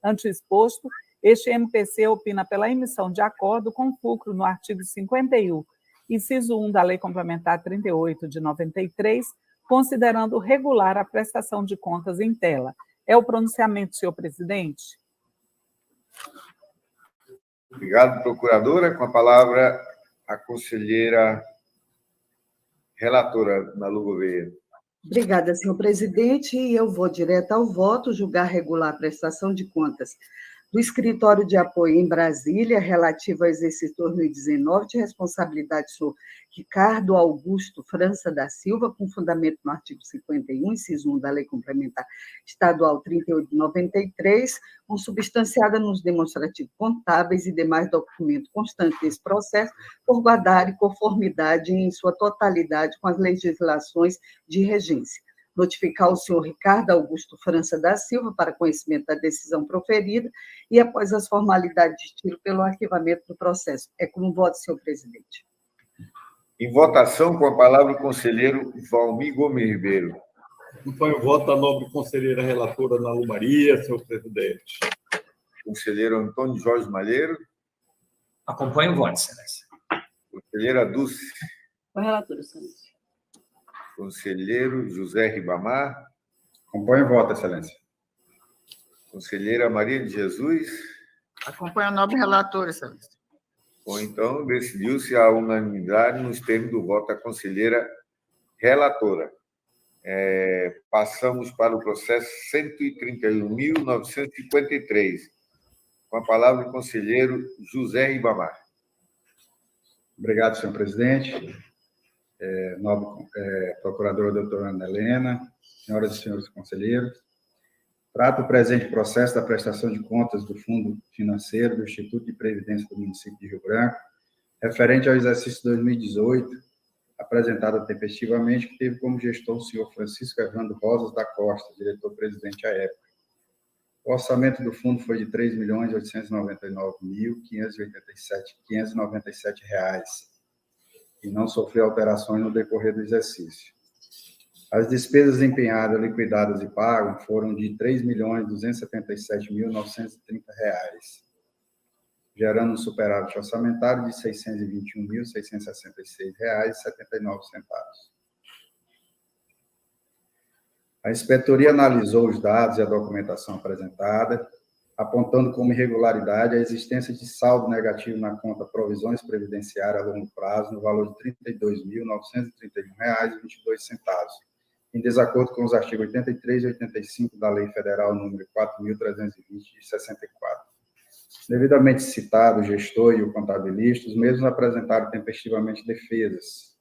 Ante o exposto, este MPC opina pela emissão de acordo com fulcro no artigo 51, inciso 1 da Lei Complementar 38 de 93, considerando regular a prestação de contas em tela. É o pronunciamento, senhor presidente. Obrigado, procuradora. Com a palavra, a conselheira relatora, Malu Gouveia. Obrigada, senhor presidente. E eu vou direto ao voto, julgar regular a prestação de contas do Escritório de Apoio em Brasília, relativo ao exercício 2019, de responsabilidade do senhor Ricardo Augusto França da Silva, com fundamento no artigo 51, inciso 1 da Lei Complementar Estadual 38 de 93, consubstanciada nos demonstrativos contábeis e demais documentos constantes desse processo, por guardar e conformidade em sua totalidade com as legislações de regência. Notificar o senhor Ricardo Augusto França da Silva para conhecimento da decisão proferida e, após as formalidades de estilo, pelo arquivamento do processo. É como voto, senhor presidente. Em votação, com a palavra o conselheiro Valmir Gomes Ribeiro. Acompanho o voto da nobre conselheira relatora Ana Lu Maria, senhor presidente. Conselheiro Antônio Jorge Malheiro. Acompanho o voto, excelência. Conselheira Dulce. Com a relatora, excelência. Conselheiro José Ribamar. Acompanho o voto, excelência. Conselheira Maria de Jesus. Acompanho a nobre relatora, excelência. Ou então, decidiu-se a unanimidade nos termos do voto da conselheira relatora. Passamos para o processo 131.953. Com a palavra o conselheiro José Ribamar. Obrigado, senhor presidente. Nobre procuradora doutora Ana Helena, senhoras e senhores conselheiros, trato o presente processo da prestação de contas do Fundo Financeiro do Instituto de Previdência do município de Rio Branco, referente ao exercício 2018, apresentado tempestivamente, que teve como gestor o senhor Francisco Evandro Rosas da Costa, diretor-presidente à época. O orçamento do fundo foi de R$ 3.899.597 e não sofreu alterações no decorrer do exercício. As despesas empenhadas, liquidadas e pagas foram de R$ 3.277.930, gerando um superávit orçamentário de R$ 621.666,79. A inspetoria analisou os dados e a documentação apresentada, apontando como irregularidade a existência de saldo negativo na conta Provisões Previdenciárias a longo prazo, no valor de R$ 32.931,22, em desacordo com os artigos 83 e 85 da Lei Federal número 4.320, de 64. Devidamente citado o gestor e o contabilista, os mesmos apresentaram tempestivamente defesas.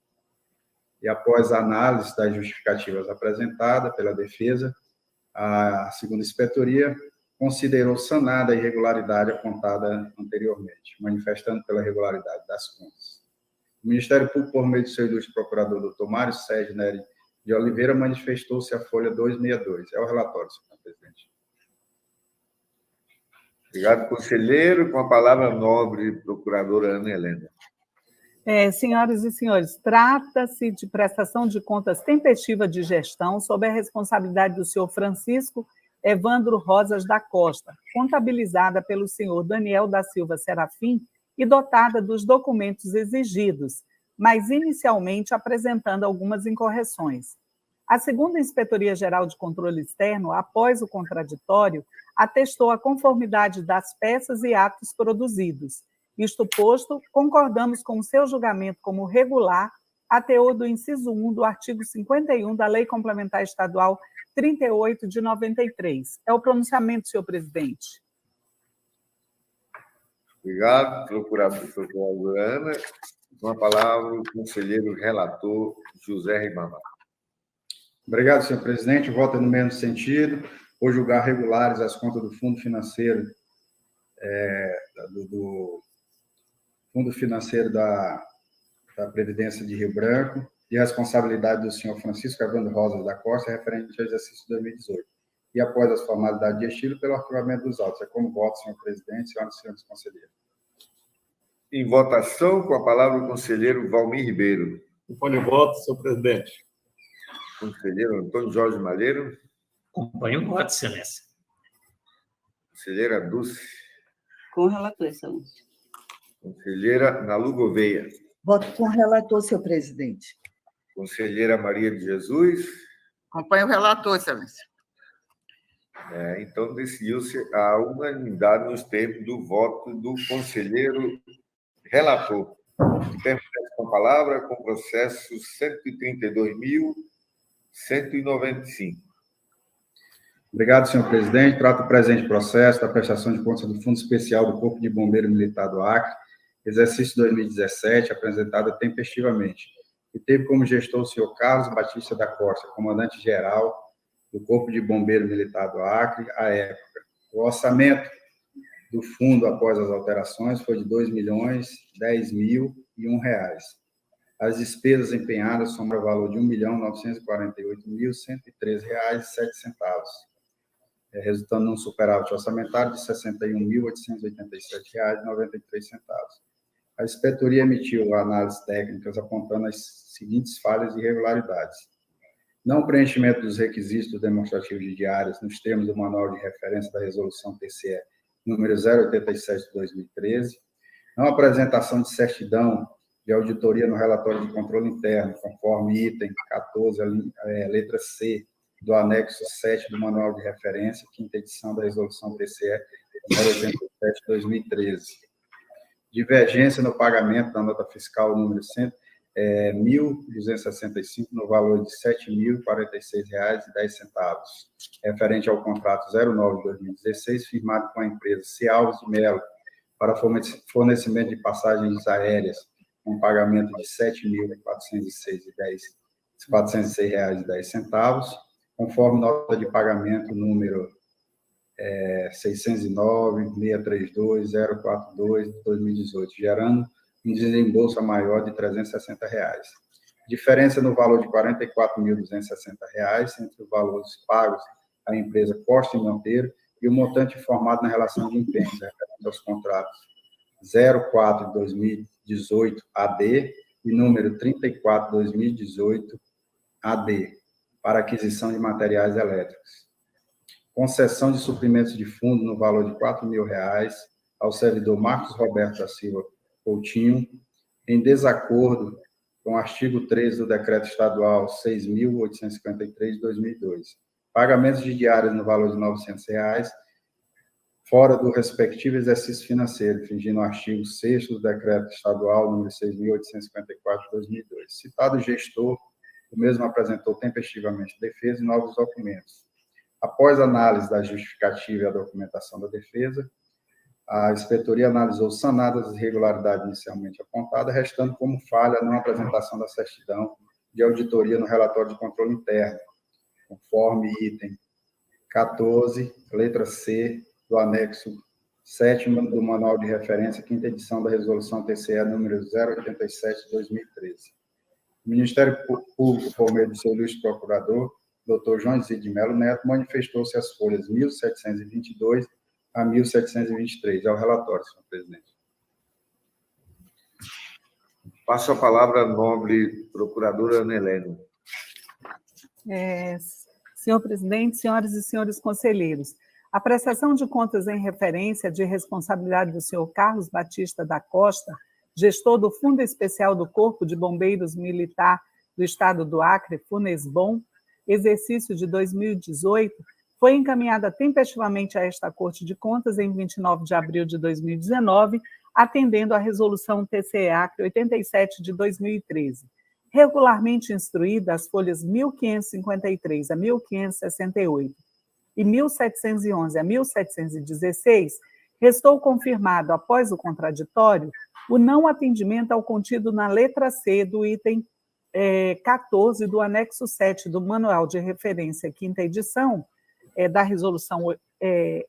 E após a análise das justificativas apresentadas pela defesa, a segunda inspetoria considerou sanada a irregularidade apontada anteriormente, manifestando pela irregularidade das contas. O Ministério Público, por meio do seu ilustre procurador, doutor Mário Sérgio Nery de Oliveira, manifestou-se a folha 262. É o relatório, senhor presidente. Obrigado, conselheiro. Com a palavra, a nobre procuradora Ana Helena. Senhoras e senhores, trata-se de prestação de contas tempestiva de gestão sob a responsabilidade do senhor Francisco Evandro Rosas da Costa, contabilizada pelo senhor Daniel da Silva Serafim e dotada dos documentos exigidos, mas inicialmente apresentando algumas incorreções. A segunda Inspetoria-Geral de Controle Externo, após o contraditório, atestou a conformidade das peças e atos produzidos. Isto posto, concordamos com o seu julgamento como regular, a teor do inciso 1 do artigo 51 da Lei Complementar Estadual 38 de 93. É o pronunciamento, senhor presidente. Obrigado, procuradora Ana. Com a palavra, o conselheiro relator José Ribamar. Obrigado, senhor presidente. O voto é no mesmo sentido. Por julgar regulares as contas do Fundo Financeiro Fundo Financeiro da Previdência de Rio Branco, de responsabilidade do senhor Francisco Evandro Rosas da Costa, referente ao exercício 2018. E após as formalidades de estilo, pelo arquivamento dos autos. É como voto, senhor presidente, senhoras e senhores conselheiros. Em votação, com a palavra o conselheiro Valmir Ribeiro. Acompanho o voto, senhor presidente. Conselheiro Antônio Jorge Malheiro. Acompanho o voto, excelência. Conselheira Dulce. Com o relator, excelência. Conselheira Nalu Gouveia. Voto com o relator, senhor presidente. Conselheira Maria de Jesus. Acompanho o relator, excelência. Então, decidiu-se a unanimidade nos termos do voto do conselheiro relator. Permanece com a palavra com o processo 132.195. Obrigado, senhor presidente. Trato o presente processo da prestação de contas do Fundo Especial do Corpo de Bombeiro Militar do Acre, exercício 2017, apresentado tempestivamente, e teve como gestor o senhor Carlos Batista da Costa, comandante-geral do Corpo de Bombeiro Militar do Acre, à época. O orçamento do fundo, após as alterações, foi de R$ 2.010.001. As despesas empenhadas somam o valor de R$ 1.948.113,07, resultando num superávit orçamentário de R$ 61.887,93. A inspetoria emitiu análises técnicas apontando as seguintes falhas e irregularidades. não preenchimento dos requisitos demonstrativos de diárias nos termos do manual de referência da resolução TCE número 087 de 2013, não apresentação de certidão de auditoria no relatório de controle interno, conforme item 14, letra C, do anexo 7 do manual de referência, quinta edição da resolução TCE 087 de 2013. Divergência no pagamento da nota fiscal número 1.265, no valor de R$ 7.046,10, referente ao contrato 09 de 2016, firmado com a empresa C. Alves de Mello, para fornecimento de passagens aéreas, com pagamento de R$ 7.406,10, conforme nota de pagamento número 609-632-042 de 2018, gerando um desembolso maior de R$ 360. Diferença no valor de R$ 44.260 entre os valores pagos à empresa Costa e Monteiro e o montante informado na relação de empenhos, referente aos contratos 04 de 2018 AD e número 34 de 2018 AD, para aquisição de materiais elétricos. Concessão de suprimentos de fundo no valor de R$ 4.000 ao servidor Marcos Roberto da Silva Coutinho, em desacordo com o artigo 13 do Decreto Estadual 6.853 de 2002. Pagamentos de diárias no valor de R$ 900, fora do respectivo exercício financeiro, infringindo o artigo 6º do Decreto Estadual número 6.854 de 2002. Citado gestor, o mesmo apresentou tempestivamente defesa e novos documentos. Após análise da justificativa e a documentação da defesa, a inspetoria analisou sanadas as irregularidades inicialmente apontadas, restando como falha a não apresentação da certidão de auditoria no relatório de controle interno, conforme item 14, letra C, do anexo 7º do Manual de Referência, quinta edição da Resolução TCE número 087 de 2013. O Ministério Público, por meio do seu ilustre procurador, Dr. João Zide de Melo Neto, manifestou-se as folhas 1.722 a 1.723. É o relatório, senhor presidente. Passo a palavra à nobre procuradora Ana Helena. Senhor presidente, senhoras e senhores conselheiros, a prestação de contas em referência de responsabilidade do senhor Carlos Batista da Costa, gestor do Fundo Especial do Corpo de Bombeiros Militar do Estado do Acre, FUNESBOM, exercício de 2018, foi encaminhada tempestivamente a esta Corte de Contas em 29 de abril de 2019, atendendo à Resolução TCE Acre 87 de 2013. Regularmente instruída as folhas 1.553 a 1.568 e 1.711 a 1.716, restou confirmado, após o contraditório, o não atendimento ao contido na letra C do item 14 do anexo 7 do Manual de Referência, quinta edição, da Resolução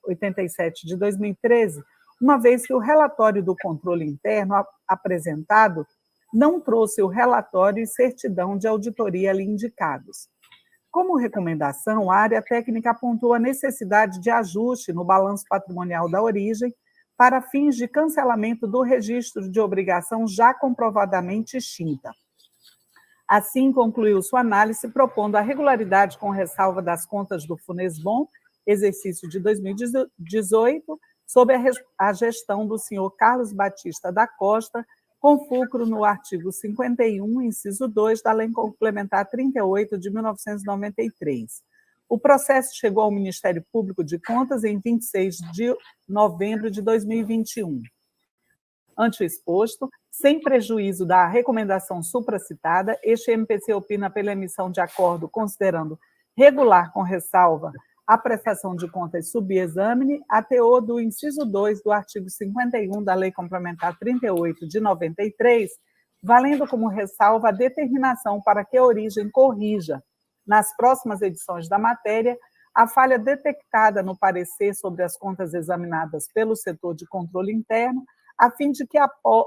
87 de 2013, uma vez que o relatório do controle interno apresentado não trouxe o relatório e certidão de auditoria ali indicados. Como recomendação, a área técnica apontou a necessidade de ajuste no balanço patrimonial da origem para fins de cancelamento do registro de obrigação já comprovadamente extinta. Assim, concluiu sua análise, propondo a regularidade com ressalva das contas do FUNESBOM, exercício de 2018, sob a gestão do senhor Carlos Batista da Costa, com fulcro no artigo 51, inciso 2, da Lei Complementar 38 de 1993. O processo chegou ao Ministério Público de Contas em 26 de novembro de 2021. Ante o exposto, sem prejuízo da recomendação supracitada, este MPC opina pela emissão de acordo considerando regular com ressalva a prestação de contas subexamine, a teor do inciso 2 do artigo 51 da Lei Complementar 38 de 93, valendo como ressalva a determinação para que a origem corrija, nas próximas edições da matéria, a falha detectada no parecer sobre as contas examinadas pelo setor de controle interno, a fim de que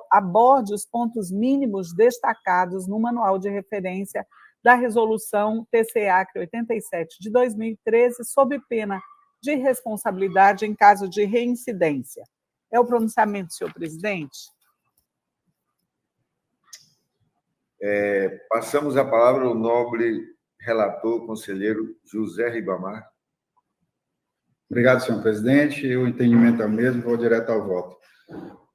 aborde os pontos mínimos destacados no manual de referência da Resolução TCE Acre 87 de 2013, sob pena de responsabilidade em caso de reincidência. É o pronunciamento, senhor presidente. Passamos a palavra ao nobre Relator, conselheiro José Ribamar. Obrigado, senhor presidente. O entendimento é o mesmo, vou direto ao voto.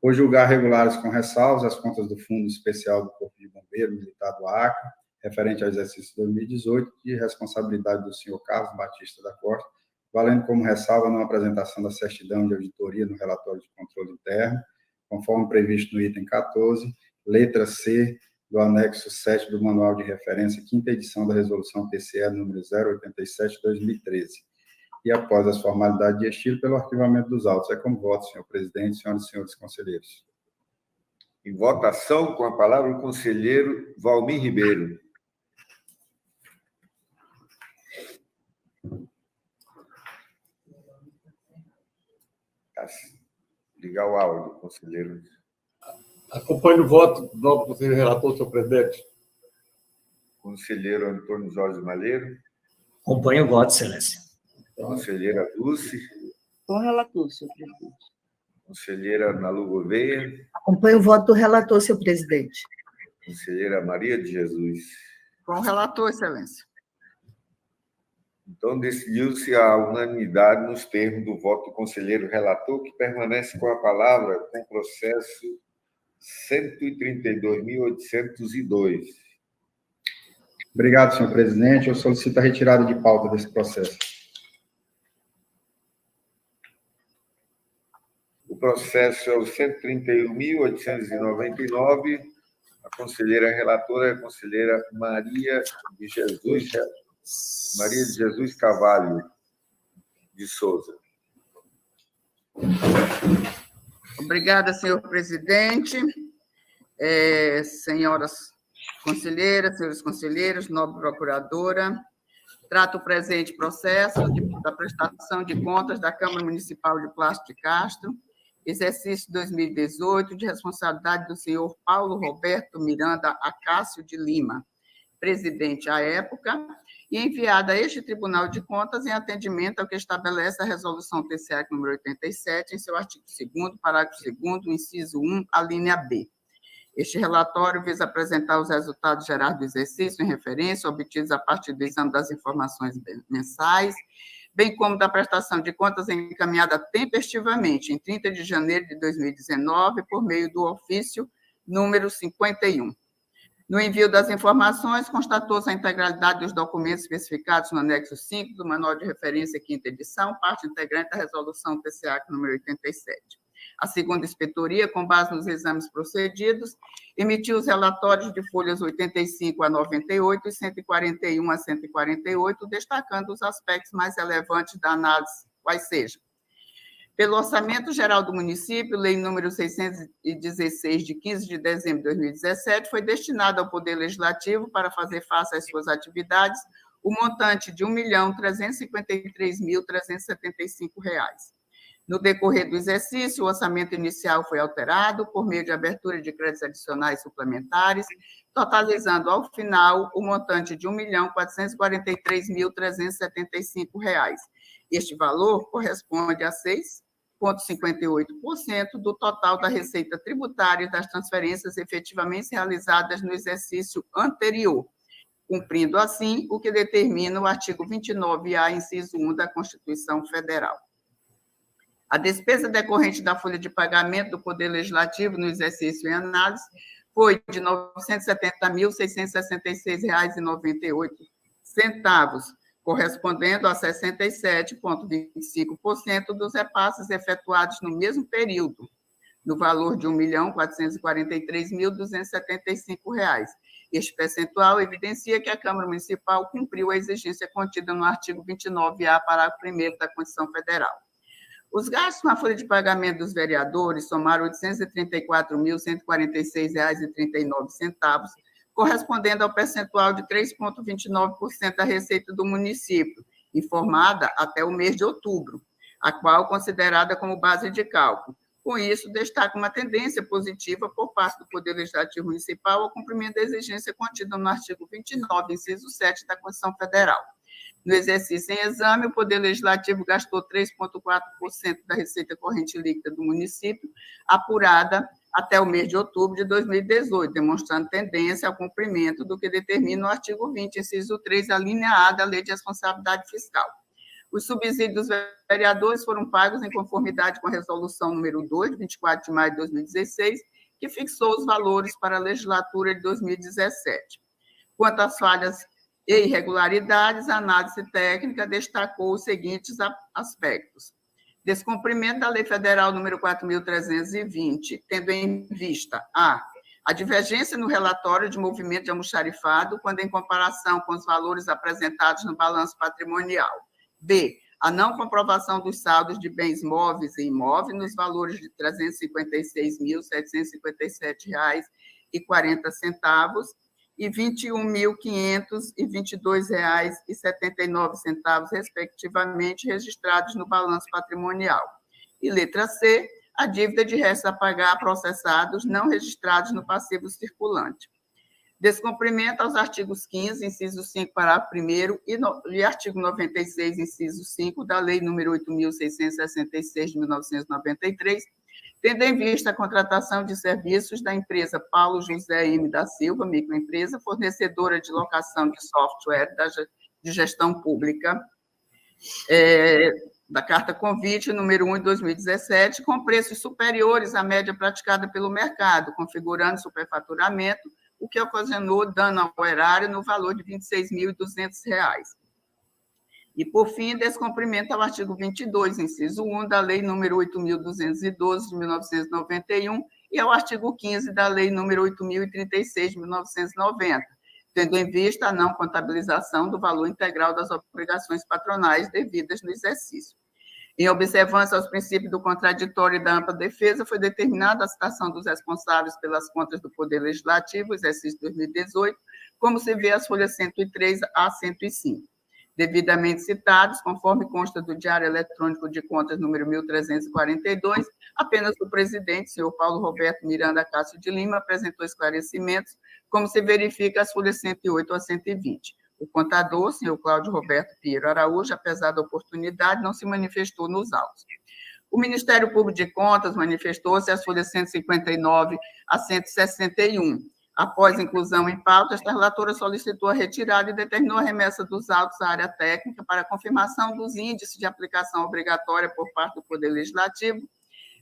Por julgar regulares com ressalvas as contas do Fundo Especial do Corpo de Bombeiro Militar do Acre, referente ao exercício 2018, de responsabilidade do senhor Carlos Batista da Costa, valendo como ressalva na apresentação da certidão de auditoria no relatório de controle interno, conforme previsto no item 14, letra C, do anexo 7 do Manual de Referência, quinta edição da Resolução TCE número 087/2013. E após as formalidades de estilo, pelo arquivamento dos autos. É como voto, senhor presidente, senhoras e senhores conselheiros. Em votação, com a palavra o conselheiro Valmir Ribeiro. Ligar o áudio, conselheiro. Acompanho o voto do novo conselheiro relator, senhor presidente. Conselheiro Antônio Jorge Malheiro. Acompanho o voto, excelência. Conselheira Dulce. Com o relator, senhor presidente. Conselheira Nalu Gouveia. Acompanho o voto do relator, senhor presidente. Conselheira Maria de Jesus. Com o relator, excelência. Então, decidiu-se a unanimidade nos termos do voto do conselheiro relator, que permanece com a palavra com o processo 132.802. Obrigado, senhor presidente. Eu solicito a retirada de pauta desse processo. O processo é o 131.899. A conselheira relatora é a conselheira Maria de Jesus Carvalho de Souza. Obrigada, senhor presidente. Senhoras conselheiras, senhores conselheiros, nobre procuradora, trato o presente processo da prestação de contas da Câmara Municipal de Plástico de Castro, exercício 2018, de responsabilidade do senhor Paulo Roberto Miranda Acácio de Lima, presidente à época, e enviada a este Tribunal de Contas em atendimento ao que estabelece a Resolução TCE número 87, em seu artigo 2º, parágrafo 2º, inciso 1, a linha B. Este relatório visa apresentar os resultados gerais do exercício em referência, obtidos a partir do exame das informações mensais, bem como da prestação de contas encaminhada tempestivamente, em 30 de janeiro de 2019, por meio do ofício número 51. No envio das informações, constatou-se a integralidade dos documentos especificados no anexo 5 do Manual de Referência, quinta edição, parte integrante da Resolução TCA número 87. A segunda inspetoria, com base nos exames procedidos, emitiu os relatórios de folhas 85 a 98 e 141 a 148, destacando os aspectos mais relevantes da análise, quais sejam: pelo Orçamento Geral do Município, Lei número 616, de 15 de dezembro de 2017, foi destinado ao Poder Legislativo para fazer face às suas atividades o montante de R$ 1.353.375. No decorrer do exercício, o orçamento inicial foi alterado por meio de abertura de créditos adicionais suplementares, totalizando, ao final, o montante de R$ 1.443.375. Este valor corresponde a 6,58% do total da receita tributária das transferências efetivamente realizadas no exercício anterior, cumprindo, assim, o que determina o artigo 29A, inciso 1 da Constituição Federal. A despesa decorrente da folha de pagamento do Poder Legislativo no exercício em análise foi de R$ 970.666,98, correspondendo a 67,25% dos repasses efetuados no mesmo período, no valor de R$ 1.443.275. Este percentual evidencia que a Câmara Municipal cumpriu a exigência contida no artigo 29A, parágrafo 1º da Constituição Federal. Os gastos com a folha de pagamento dos vereadores somaram R$ 834.146,39, correspondendo ao percentual de 3,29% da receita do município, informada até o mês de outubro, a qual considerada como base de cálculo. Com isso, destaca uma tendência positiva por parte do Poder Legislativo Municipal ao cumprimento da exigência contida no artigo 29, inciso 7 da Constituição Federal. No exercício em exame, o Poder Legislativo gastou 3,4% da receita corrente líquida do município, apurada até o mês de outubro de 2018, demonstrando tendência ao cumprimento do que determina o artigo 20, inciso 3, a linha A da Lei de Responsabilidade Fiscal. Os subsídios dos vereadores foram pagos em conformidade com a resolução número 2, de 24 de maio de 2016, que fixou os valores para a legislatura de 2017. Quanto às falhas e irregularidades, a análise técnica destacou os seguintes aspectos: descumprimento da Lei Federal número 4.320, tendo em vista a divergência no relatório de movimento de almoxarifado, quando em comparação com os valores apresentados no balanço patrimonial. B, a não comprovação dos saldos de bens móveis e imóveis nos valores de R$ 356.757,40 e R$ 21.522,79, respectivamente, registrados no balanço patrimonial. E letra C, a dívida de restos a pagar a processados não registrados no passivo circulante. Descumprimento aos artigos 15, inciso 5, parágrafo 1º, e artigo 96, inciso 5, da Lei nº 8.666, de 1993, tendo em vista a contratação de serviços da empresa Paulo José M. da Silva, microempresa, fornecedora de locação de software de gestão pública, da Carta Convite número 1 de 2017, com preços superiores à média praticada pelo mercado, configurando superfaturamento, o que ocasionou dano ao erário no valor de R$ 26.200. E, por fim, descumprimento ao artigo 22, inciso 1, da Lei nº 8.212, de 1991, e ao artigo 15 da Lei nº 8.036, de 1990, tendo em vista a não contabilização do valor integral das obrigações patronais devidas no exercício. Em observância aos princípios do contraditório e da ampla defesa, foi determinada a citação dos responsáveis pelas contas do Poder Legislativo, exercício 2018, como se vê as folhas 103 a 105. Devidamente citados, conforme consta do Diário Eletrônico de Contas número 1342, apenas o presidente, senhor Paulo Roberto Miranda Cássio de Lima, apresentou esclarecimentos, como se verifica as folhas 108 a 120. O contador, senhor Cláudio Roberto Pinheiro Araújo, apesar da oportunidade, não se manifestou nos autos. O Ministério Público de Contas manifestou-se às folhas 159 a 161. Após inclusão em pauta, esta relatora solicitou a retirada e determinou a remessa dos autos à área técnica para confirmação dos índices de aplicação obrigatória por parte do Poder Legislativo,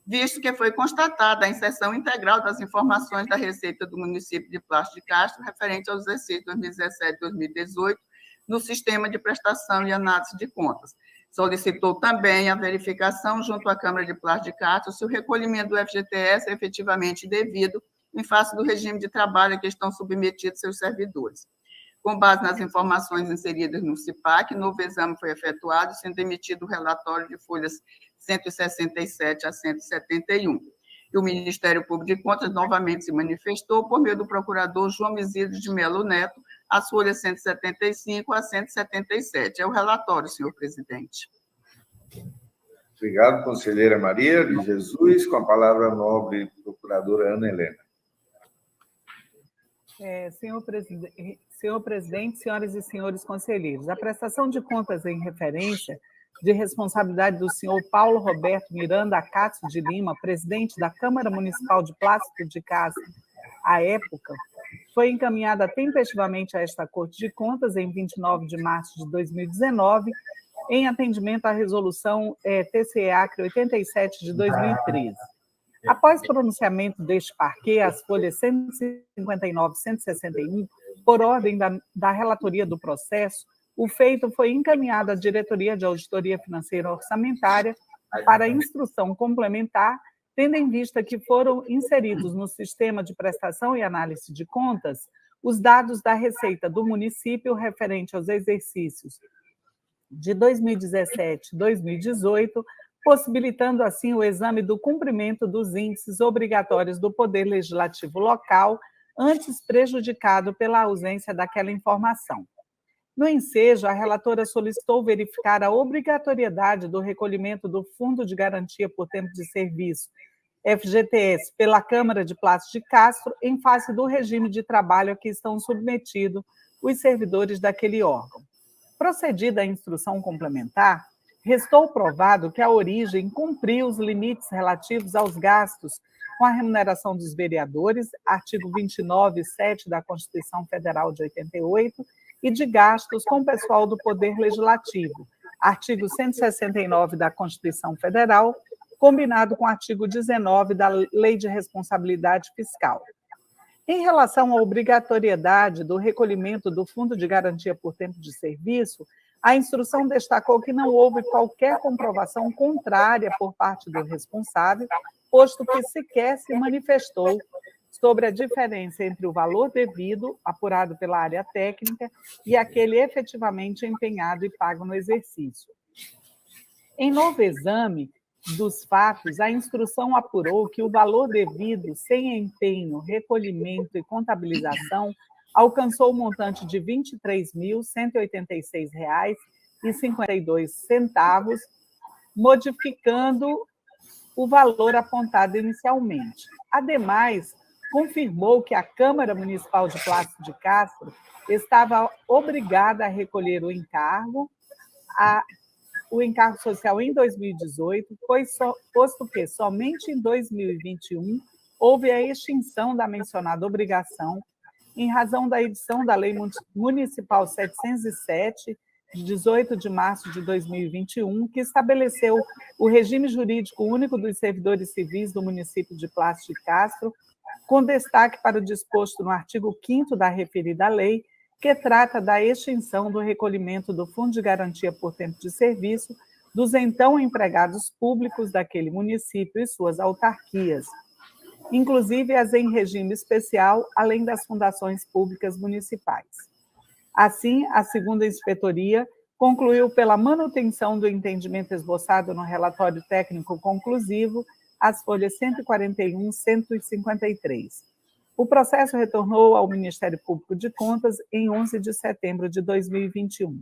visto que foi constatada a inserção integral das informações da Receita do município de Plástico de Castro, referente aos exercícios 2017 e 2018, no sistema de prestação e análise de contas. Solicitou também a verificação junto à Câmara de Plástico de Castro se o recolhimento do FGTS é efetivamente devido em face do regime de trabalho a que estão submetidos seus servidores. Com base nas informações inseridas no CIPAC, novo exame foi efetuado, sendo emitido o relatório de folhas 167 a 171. E o Ministério Público de Contas novamente se manifestou por meio do procurador João Isidro de Melo Neto, as folhas 175 a 177. É o relatório, senhor presidente. Obrigado, conselheira Maria de Jesus. Com a palavra a nobre procuradora Ana Helena. Senhor presidente, senhoras e senhores conselheiros, a prestação de contas em referência de responsabilidade do senhor Paulo Roberto Miranda Cássio de Lima, presidente da Câmara Municipal de Plástico de Castro, à época, foi encaminhada tempestivamente a esta Corte de Contas em 29 de março de 2019, em atendimento à resolução TCE-Acre 87 de 2013. Após pronunciamento deste parquê, as folhas 159 e 161, por ordem da relatoria do processo, o feito foi encaminhado à Diretoria de Auditoria Financeira Orçamentária para instrução complementar, tendo em vista que foram inseridos no sistema de prestação e análise de contas os dados da receita do município referente aos exercícios de 2017 e 2018, possibilitando assim o exame do cumprimento dos índices obrigatórios do Poder Legislativo local, antes prejudicado pela ausência daquela informação. No ensejo, a relatora solicitou verificar a obrigatoriedade do recolhimento do Fundo de Garantia por Tempo de Serviço, FGTS, pela Câmara de Plástico de Castro, em face do regime de trabalho a que estão submetidos os servidores daquele órgão. Procedida a instrução complementar, restou provado que a origem cumpriu os limites relativos aos gastos com a remuneração dos vereadores, artigo 29, 7 da Constituição Federal de 88, e de gastos com o pessoal do Poder Legislativo, artigo 169 da Constituição Federal, combinado com o artigo 19 da Lei de Responsabilidade Fiscal. Em relação à obrigatoriedade do recolhimento do Fundo de Garantia por Tempo de Serviço, a instrução destacou que não houve qualquer comprovação contrária por parte do responsável, posto que sequer se manifestou sobre a diferença entre o valor devido, apurado pela área técnica, e aquele efetivamente empenhado e pago no exercício. Em novo exame dos fatos, a instrução apurou que o valor devido, sem empenho, recolhimento e contabilização, alcançou o montante de R$ 23.186,52, modificando o valor apontado inicialmente. Ademais, confirmou que a Câmara Municipal de Plástico de Castro estava obrigada a recolher o encargo social em 2018, posto que somente em 2021 houve a extinção da mencionada obrigação, em razão da edição da Lei Municipal 707, de 18 de março de 2021, que estabeleceu o regime jurídico único dos servidores civis do município de Plástico de Castro, com destaque para o disposto no artigo 5º da referida lei, que trata da extinção do recolhimento do Fundo de Garantia por Tempo de Serviço dos então empregados públicos daquele município e suas autarquias, inclusive as em regime especial, além das fundações públicas municipais. Assim, a segunda inspetoria concluiu pela manutenção do entendimento esboçado no relatório técnico conclusivo, as folhas 141 e 153. O processo retornou ao Ministério Público de Contas em 11 de setembro de 2021.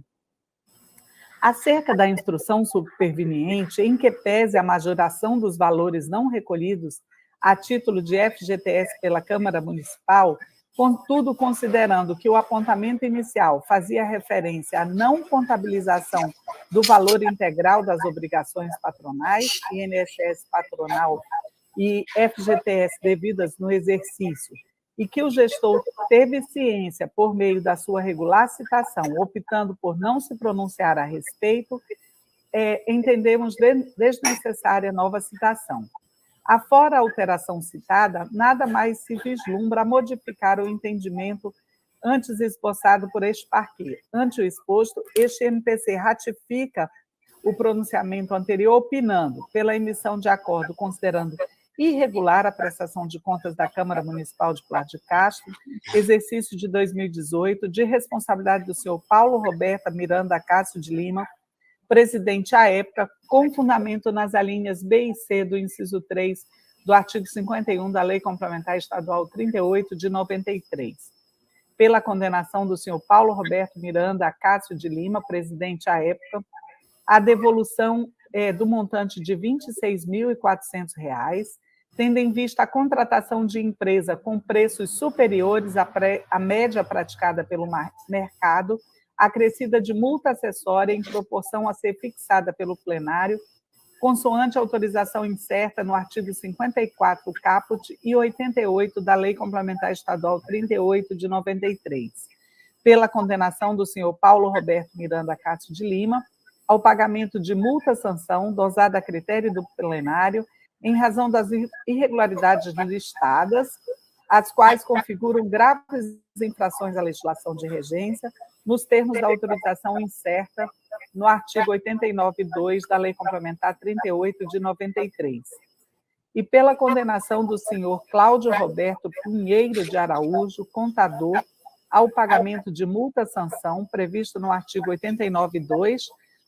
Acerca da instrução superveniente, em que pese a majoração dos valores não recolhidos a título de FGTS pela Câmara Municipal, contudo, considerando que o apontamento inicial fazia referência à não contabilização do valor integral das obrigações patronais, INSS patronal e FGTS devidas no exercício, e que o gestor teve ciência por meio da sua regular citação, optando por não se pronunciar a respeito, entendemos desnecessária nova citação. Afora a alteração citada, nada mais se vislumbra a modificar o entendimento antes esboçado por este parquê. Ante o exposto, este MPC ratifica o pronunciamento anterior, opinando pela emissão de acordo considerando irregular a prestação de contas da Câmara Municipal de Plástico de Castro, exercício de 2018, de responsabilidade do senhor Paulo Roberto Miranda Cássio de Lima, presidente à época, com fundamento nas alíneas B e C do inciso 3 do artigo 51 da Lei Complementar Estadual 38 de 93. Pela condenação do senhor Paulo Roberto Miranda Cássio de Lima, presidente à época, a devolução do montante de R$ 26.400, tendo em vista a contratação de empresa com preços superiores à média praticada pelo mercado, acrescida de multa acessória em proporção a ser fixada pelo plenário, consoante a autorização incerta no artigo 54 caput e 88 da Lei Complementar Estadual 38 de 93, pela condenação do senhor Paulo Roberto Miranda Cássio de Lima ao pagamento de multa-sanção dosada a critério do plenário em razão das irregularidades listadas, as quais configuram graves infrações à legislação de regência, nos termos da autorização incerta no artigo 89.2 da Lei Complementar 38 de 93. E pela condenação do senhor Cláudio Roberto Pinheiro de Araújo, contador, ao pagamento de multa-sanção previsto no artigo 89.2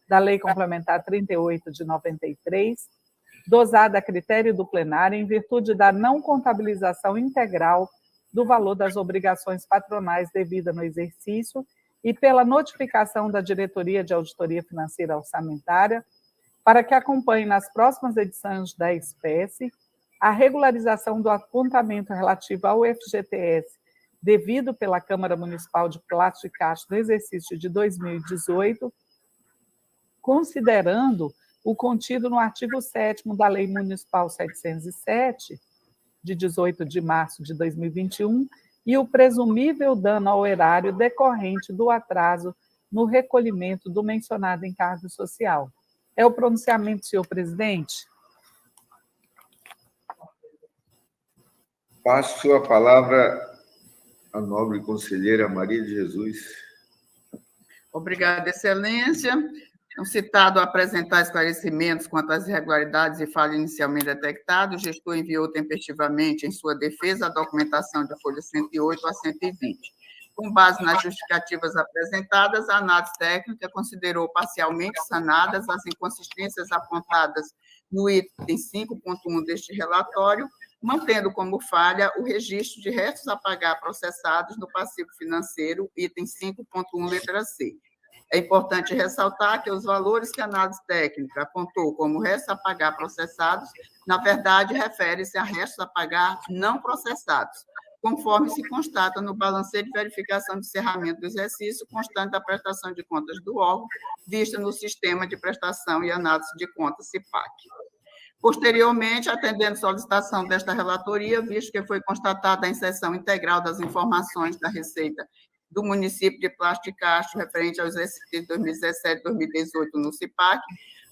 da Lei Complementar 38 de 93, dosada a critério do plenário em virtude da não contabilização integral do valor das obrigações patronais devida no exercício e pela notificação da Diretoria de Auditoria Financeira Orçamentária para que acompanhe nas próximas edições da espécie a regularização do apontamento relativo ao FGTS devido pela Câmara Municipal de Plástico de Castro no exercício de 2018, considerando o contido no artigo 7º da Lei Municipal 707, de 18 de março de 2021, e o presumível dano ao erário decorrente do atraso no recolhimento do mencionado encargo social. É o pronunciamento, senhor presidente? Passo a palavra à nobre conselheira Maria de Jesus. Obrigada, excelência. O citado a apresentar esclarecimentos quanto às irregularidades e falhas inicialmente detectadas, o gestor enviou tempestivamente em sua defesa a documentação de folhas 108 a 120. Com base nas justificativas apresentadas, a análise técnica considerou parcialmente sanadas as inconsistências apontadas no item 5.1 deste relatório, mantendo como falha o registro de restos a pagar processados no passivo financeiro, item 5.1, letra C. É importante ressaltar que os valores que a análise técnica apontou como restos a pagar processados, na verdade, refere-se a restos a pagar não processados, conforme se constata no balanceio de verificação de encerramento do exercício constante da prestação de contas do órgão, vista no Sistema de Prestação e Análise de Contas, CIPAC. Posteriormente, atendendo solicitação desta relatoria, visto que foi constatada a inserção integral das informações da Receita do município de Plástico de Castro, referente aos exercícios de 2017 e 2018 no CIPAC,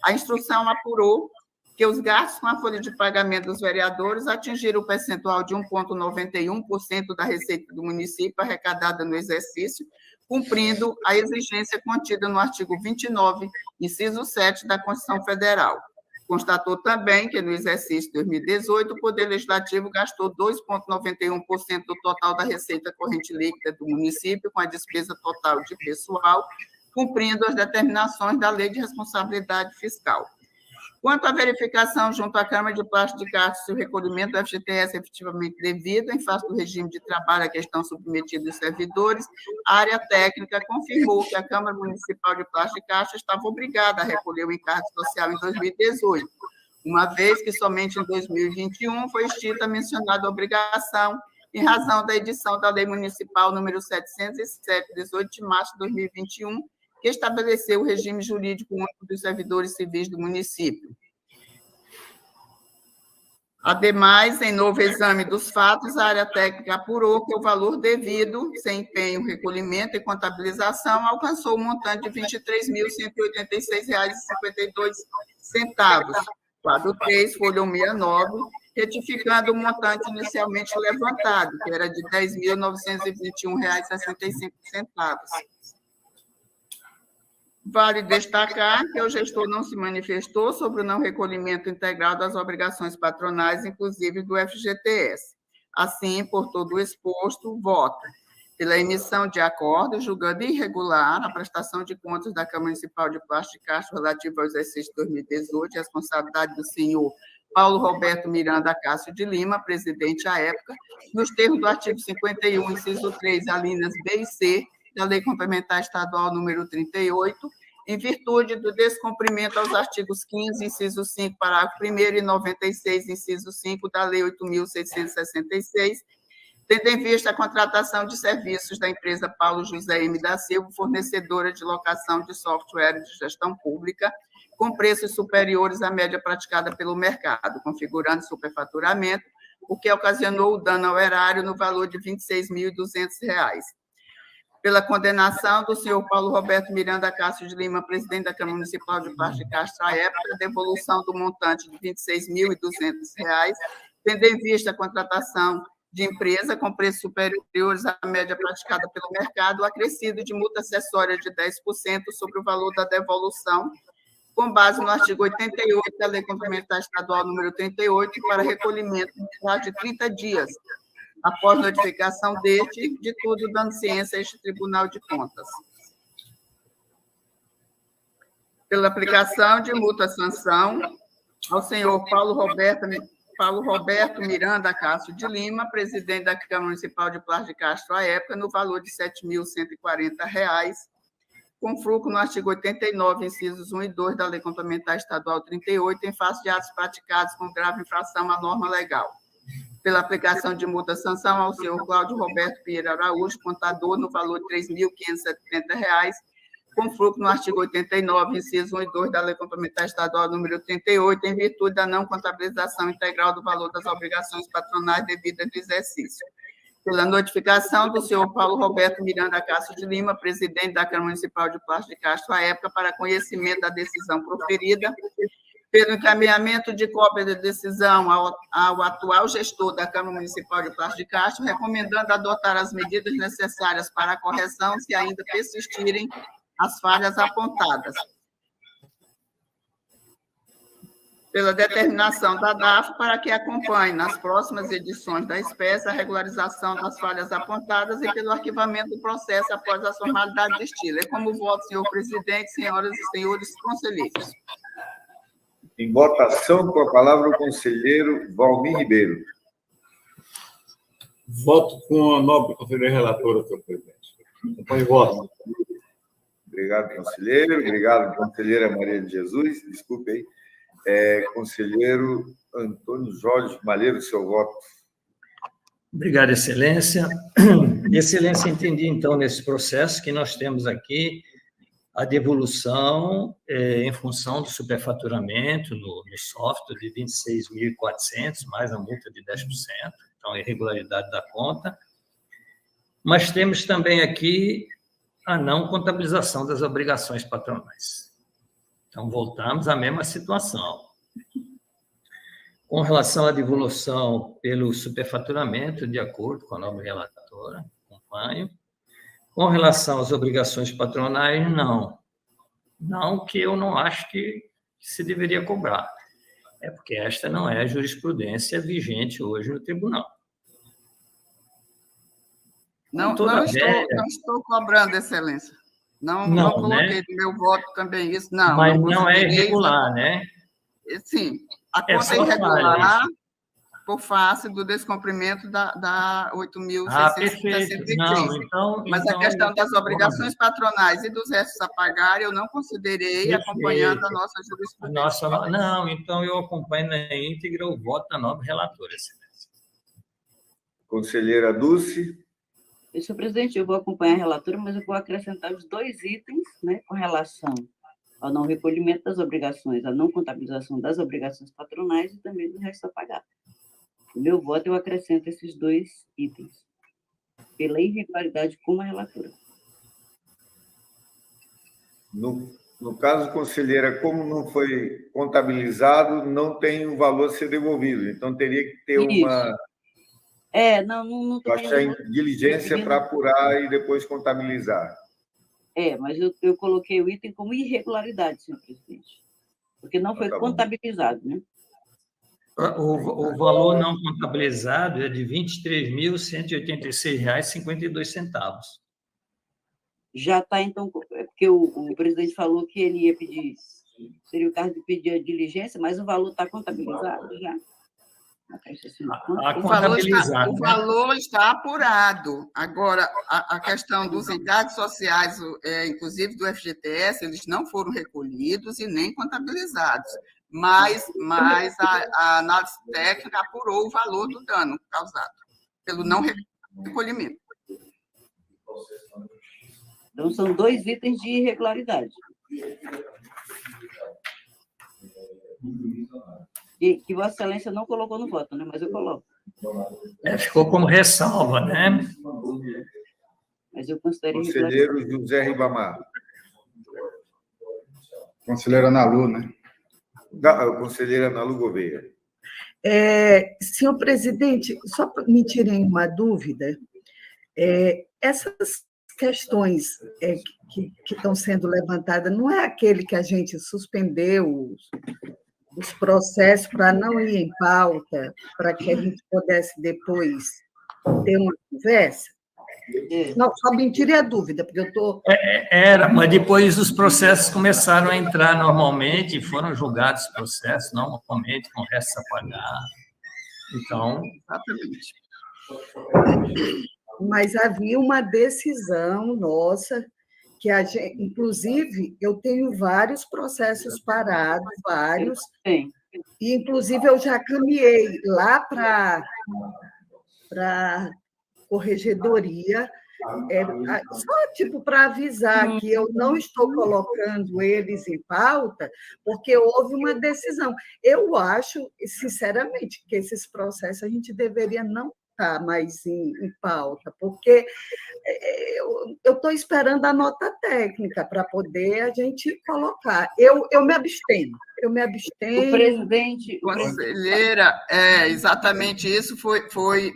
a instrução apurou que os gastos com a folha de pagamento dos vereadores atingiram o percentual de 1,91% da receita do município arrecadada no exercício, cumprindo a exigência contida no artigo 29, inciso 7 da Constituição Federal. Constatou também que, no exercício 2018, o Poder Legislativo gastou 2,91% do total da receita corrente líquida do município com a despesa total de pessoal, cumprindo as determinações da Lei de Responsabilidade Fiscal. Quanto à verificação junto à Câmara de Plástico de Castro se o recolhimento do FGTS é efetivamente devido, em face do regime de trabalho a que estão submetidos os servidores, a área técnica confirmou que a Câmara Municipal de Plástico de Castro estava obrigada a recolher o encargo social em 2018, uma vez que somente em 2021 foi extinta a mencionada obrigação, em razão da edição da Lei Municipal número 707, 18 de março de 2021, que estabeleceu o regime jurídico único dos servidores civis do município. Ademais, em novo exame dos fatos, a área técnica apurou que o valor devido, sem empenho, recolhimento e contabilização, alcançou o montante de R$ 23.186,52, quadro 3, folha 169, retificando o montante inicialmente levantado, que era de R$ 10.921,65. Vale destacar que o gestor não se manifestou sobre o não recolhimento integral das obrigações patronais, inclusive do FGTS. Assim, por todo o exposto, voto pela emissão de acordo, julgando irregular a prestação de contas da Câmara Municipal de Plástico de Castro relativa ao exercício de 2018, responsabilidade do senhor Paulo Roberto Miranda Cássio de Lima, presidente à época, nos termos do artigo 51, inciso 3, alíneas B e C, da Lei Complementar Estadual número 38, em virtude do descumprimento aos artigos 15, inciso 5, parágrafo 1º e 96, inciso 5, da Lei 8.666, tendo em vista a contratação de serviços da empresa Paulo José M. da Silva, fornecedora de locação de software de gestão pública, com preços superiores à média praticada pelo mercado, configurando superfaturamento, o que ocasionou o dano ao erário no valor de R$ 26.200. Pela condenação do senhor Paulo Roberto Miranda Cássio de Lima, presidente da Câmara Municipal de Plástico de Castro, à época, a devolução do montante de R$ 26.200, tendo em vista a contratação de empresa com preços superiores à média praticada pelo mercado, acrescido de multa acessória de 10% sobre o valor da devolução, com base no artigo 88 da Lei Complementar Estadual número 38, para recolhimento no prazo de 30 dias, após notificação de tudo dando ciência a este Tribunal de Contas. Pela aplicação de multa-sanção ao senhor Paulo Roberto Miranda Cássio de Lima, presidente da Câmara Municipal de Plástico de Castro, à época, no valor de R$ 7.140, com fruto no artigo 89, incisos 1 e 2 da Lei Complementar Estadual 38, em face de atos praticados com grave infração à norma legal. Pela aplicação de multa-sanção ao senhor Cláudio Roberto Pinheiro Araújo, contador, no valor de R$ 3.570, conflito no artigo 89, inciso 1 e 2 da Lei Complementar Estadual número 88, em virtude da não contabilização integral do valor das obrigações patronais devidas do exercício. Pela notificação do senhor Paulo Roberto Miranda Castro de Lima, presidente da Câmara Municipal de Plástico de Castro, à época, para conhecimento da decisão proferida, pelo encaminhamento de cópia da decisão ao atual gestor da Câmara Municipal de Plástico de Castro, recomendando adotar as medidas necessárias para a correção, se ainda persistirem as falhas apontadas. Pela determinação da DAF para que acompanhe nas próximas edições da espécie a regularização das falhas apontadas e pelo arquivamento do processo após a formalidade de estilo. É como voto, senhor presidente, senhoras e senhores conselheiros. Em votação, com a palavra o conselheiro Valmir Ribeiro. Voto com a nobre conselheira relatora, senhor presidente. Acompanhe o voto. Obrigado, conselheiro. Obrigado, conselheira Maria de Jesus. Desculpe aí. Conselheiro Antônio Jorge Malheiro, seu voto. Obrigado, Excelência. Excelência, entendi, então, nesse processo que nós temos aqui a devolução em função do superfaturamento no software de 26.400, mais a multa de 10%, então, a irregularidade da conta. Mas temos também aqui a não contabilização das obrigações patronais. Então, voltamos à mesma situação. Com relação à devolução pelo superfaturamento, de acordo com a nobre relatora, acompanho. Com relação às obrigações patronais, não. Não que eu não acho que se deveria cobrar. É porque esta não é a jurisprudência vigente hoje no tribunal. Não estou cobrando, Excelência. Não coloquei no meu voto também isso, não. Mas não é irregular, né? Sim, a conta é irregular por face do descumprimento da 8.663. Perfeito. Mas a questão das obrigações patronais e dos restos a pagar, eu não considerei, perfeito, acompanhando a nossa jurisprudência. Não, então eu acompanho na íntegra o voto da nobre relatora, Excelência. Conselheira Dulce. Senhor presidente, eu vou acompanhar a relatora, mas eu vou acrescentar os 2 itens, né, com relação ao não recolhimento das obrigações, a não contabilização das obrigações patronais e também do resto a pagar. No meu voto, eu acrescento esses 2 itens, pela irregularidade como a relatora. No caso, conselheira, como não foi contabilizado, não tem o valor a ser devolvido, então teria que ter uma... não achar diligência para apurar e depois contabilizar. Mas eu coloquei o item como irregularidade, senhor presidente, porque não foi contabilizado, né? O valor não contabilizado é de R$ 23.186,52. Já está, então, porque o presidente falou que ele ia pedir, seria o caso de pedir a diligência, mas o valor está contabilizado já. O valor está apurado. Agora, a questão dos encargos sociais, inclusive do FGTS, eles não foram recolhidos e nem contabilizados. Mas a análise técnica apurou o valor do dano causado pelo não recolhimento. Então, são 2 itens de irregularidade. Que Vossa Excelência não colocou no voto, né? Mas eu coloco. Ficou como ressalva, né? Mas eu considerei... Conselheiro José Ribamar. Conselheira Ana Lu, né? Conselheira Ana Lu Gouveia. Senhor presidente, só me tirem uma dúvida. Essas questões que estão sendo levantadas, não é aquele que a gente suspendeu os processos para não ir em pauta, para que a gente pudesse depois ter uma conversa? Não, só me tirei a dúvida, porque eu estou... Era, mas depois os processos começaram a entrar normalmente, foram julgados os processos normalmente, com restos a pagar. Então... Exatamente. Mas havia uma decisão nossa, que a gente, inclusive, eu tenho vários processos parados, vários, Sim. E, inclusive, eu já caminhei lá para a corregedoria Só tipo para avisar que eu não estou colocando eles em pauta, porque houve uma decisão. Eu acho, sinceramente, que esses processos a gente deveria não estar mais em pauta, porque eu estou esperando a nota técnica para poder a gente colocar. Eu me abstenho. O presidente... Conselheira, exatamente isso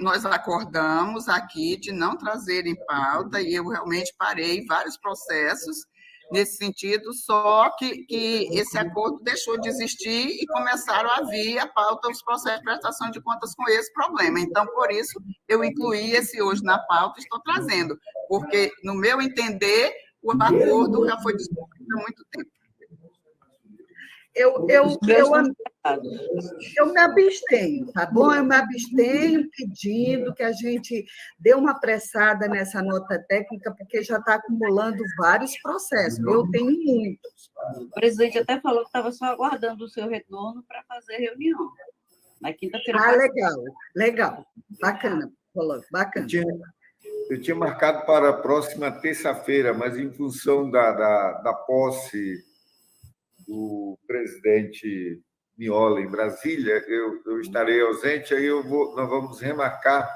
nós acordamos aqui de não trazer em pauta, e eu realmente parei vários processos nesse sentido, só que esse acordo deixou de existir e começaram a vir a pauta os processos de prestação de contas com esse problema. Então, por isso, eu incluí esse hoje na pauta e estou trazendo, porque, no meu entender, o acordo já foi discutido há muito tempo. Eu me abstenho, tá bom? Eu me abstenho pedindo que a gente dê uma apressada nessa nota técnica, porque já está acumulando vários processos. Eu tenho muitos. O presidente até falou que estava só aguardando o seu retorno para fazer reunião. Na quinta-feira. Legal. Bacana, bacana. Eu tinha marcado para a próxima terça-feira, mas em função da posse do presidente Miola em Brasília, eu estarei ausente, aí nós vamos remarcar